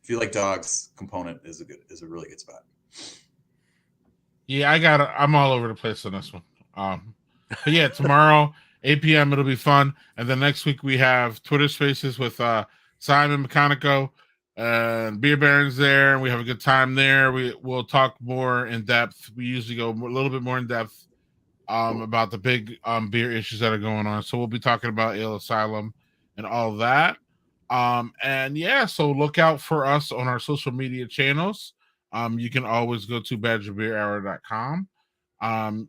[SPEAKER 3] if you like dogs, Component is a really good spot.
[SPEAKER 1] Yeah, I'm all over the place on this one. But yeah, tomorrow 8 p.m. it'll be fun, and then next week we have Twitter Spaces with Simon Mecanico and Beer Barons there, and we have a good time there. We'll talk more in depth. We usually go a little bit more in depth about the big beer issues that are going on. So we'll be talking about Ale Asylum and all that. And yeah, so look out for us on our social media channels. You can always go to badgerbeerhour.com.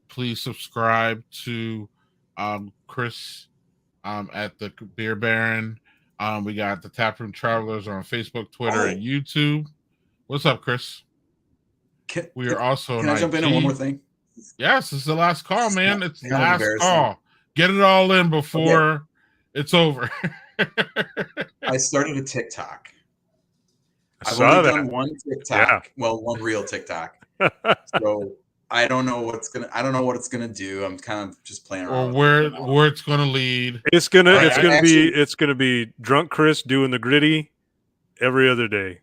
[SPEAKER 1] Please subscribe to Chris at the Beer Baron. We got the Taproom Travelers on Facebook, Twitter,
[SPEAKER 3] Oh.
[SPEAKER 1] and YouTube. What's up, Chris? We are also
[SPEAKER 3] Can I jump in on one more thing?
[SPEAKER 1] Yes, it's the last call, man. It's
[SPEAKER 3] kind of
[SPEAKER 1] last
[SPEAKER 3] embarrassing.
[SPEAKER 1] call. Get it all in before it's over.
[SPEAKER 3] I started a TikTok.
[SPEAKER 2] I
[SPEAKER 3] I've
[SPEAKER 2] saw
[SPEAKER 3] only
[SPEAKER 2] that.
[SPEAKER 3] done one TikTok.
[SPEAKER 2] Yeah.
[SPEAKER 3] Well, one real TikTok. So I don't know what it's gonna do. I'm kind of just playing
[SPEAKER 1] Or
[SPEAKER 3] around.
[SPEAKER 1] where it's gonna lead.
[SPEAKER 2] It's gonna
[SPEAKER 3] Right,
[SPEAKER 2] it's gonna be drunk Chris doing the gritty every other day.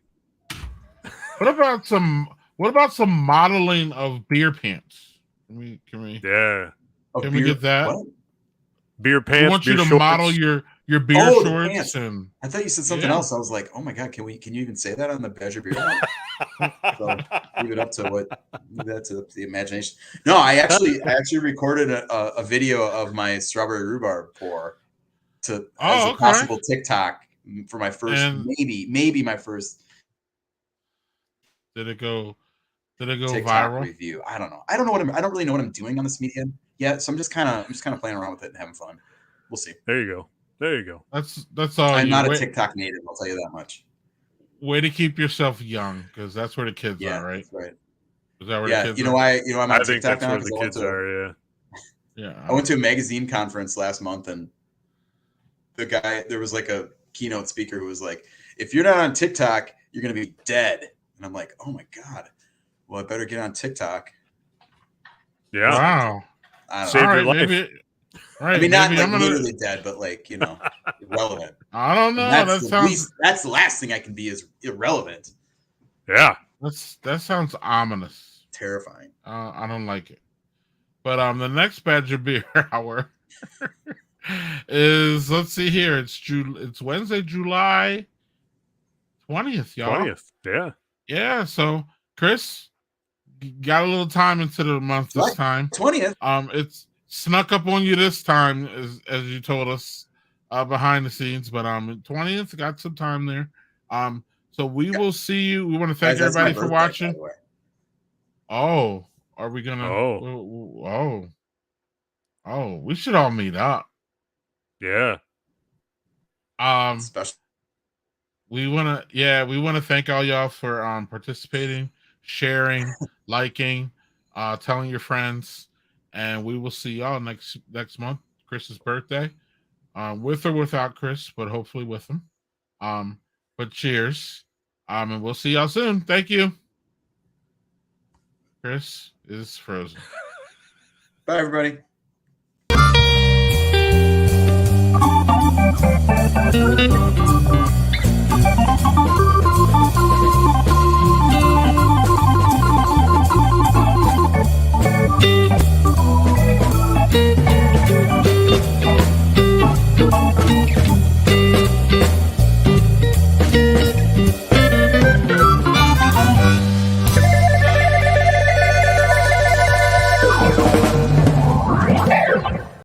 [SPEAKER 1] What about some modeling of beer pants? Can we
[SPEAKER 2] Yeah.
[SPEAKER 1] can we get that?
[SPEAKER 3] What?
[SPEAKER 2] Beer
[SPEAKER 1] I
[SPEAKER 2] pants.
[SPEAKER 1] want you
[SPEAKER 2] beer
[SPEAKER 1] to
[SPEAKER 2] shorts.
[SPEAKER 1] model your beer
[SPEAKER 3] Oh, the
[SPEAKER 1] shorts
[SPEAKER 3] pants.
[SPEAKER 1] and
[SPEAKER 3] I thought you said something
[SPEAKER 1] Yeah.
[SPEAKER 3] else. I was like, oh my god, can you even say that on the Badger Beer Night? So leave that to the imagination. No, I actually recorded a video of my strawberry rhubarb pour as a possible TikTok for my first,
[SPEAKER 1] And-
[SPEAKER 3] maybe my first
[SPEAKER 1] Did it go
[SPEAKER 3] TikTok
[SPEAKER 1] viral?
[SPEAKER 3] review. I don't know. I don't really know what I'm doing on this media yet. So I'm just kind of playing around with it and having fun. We'll see.
[SPEAKER 2] There you go.
[SPEAKER 1] That's all.
[SPEAKER 3] I'm not a TikTok native. I'll tell you that much.
[SPEAKER 1] Way to keep yourself young, because that's where the kids
[SPEAKER 3] Yeah,
[SPEAKER 1] are, right?
[SPEAKER 3] that's right.
[SPEAKER 1] Is that where the kids
[SPEAKER 3] You know
[SPEAKER 1] are?
[SPEAKER 3] why? I'm on
[SPEAKER 2] I think
[SPEAKER 3] TikTok
[SPEAKER 2] that's
[SPEAKER 3] now
[SPEAKER 2] where
[SPEAKER 3] 'cause
[SPEAKER 2] the kids are. Yeah.
[SPEAKER 1] Yeah.
[SPEAKER 3] I went to a magazine conference last month, and there was like a keynote speaker who was like, "If you're not on TikTok, you're gonna be dead." And I'm like, "Oh my god! Well, I better get on TikTok."
[SPEAKER 2] Yeah.
[SPEAKER 1] Wow.
[SPEAKER 3] I don't
[SPEAKER 2] Save
[SPEAKER 3] know.
[SPEAKER 2] your life.
[SPEAKER 1] Maybe, right.
[SPEAKER 3] I mean, not
[SPEAKER 1] maybe
[SPEAKER 3] like
[SPEAKER 1] I'm gonna,
[SPEAKER 3] literally dead, but like irrelevant.
[SPEAKER 1] I don't know.
[SPEAKER 3] And that's the last thing I can be is irrelevant.
[SPEAKER 2] Yeah.
[SPEAKER 1] That sounds ominous.
[SPEAKER 3] Terrifying.
[SPEAKER 1] I don't like it. But the next Badger Beer Hour is, let's see here. It's Wednesday, July 20th, y'all.
[SPEAKER 2] 20th. Yeah.
[SPEAKER 1] Yeah. So Chris got a little time into the month this time.
[SPEAKER 3] 20th.
[SPEAKER 1] It's snuck up on you this time, as you told us behind the scenes. But 20th got some time there. So we will see you. We want to thank
[SPEAKER 3] Guys, that's
[SPEAKER 1] everybody
[SPEAKER 3] my
[SPEAKER 1] for
[SPEAKER 3] birthday,
[SPEAKER 1] watching.
[SPEAKER 3] by the way.
[SPEAKER 1] Oh, are we gonna? Oh, we should all meet up.
[SPEAKER 2] Yeah.
[SPEAKER 3] Special.
[SPEAKER 1] We want to thank all y'all for participating, sharing, liking, telling your friends, and we will see y'all next month, Chris's birthday, with or without Chris, but hopefully with him. But cheers, and we'll see y'all soon. Thank you. Chris is frozen.
[SPEAKER 3] Bye, everybody.
[SPEAKER 5] Thank you.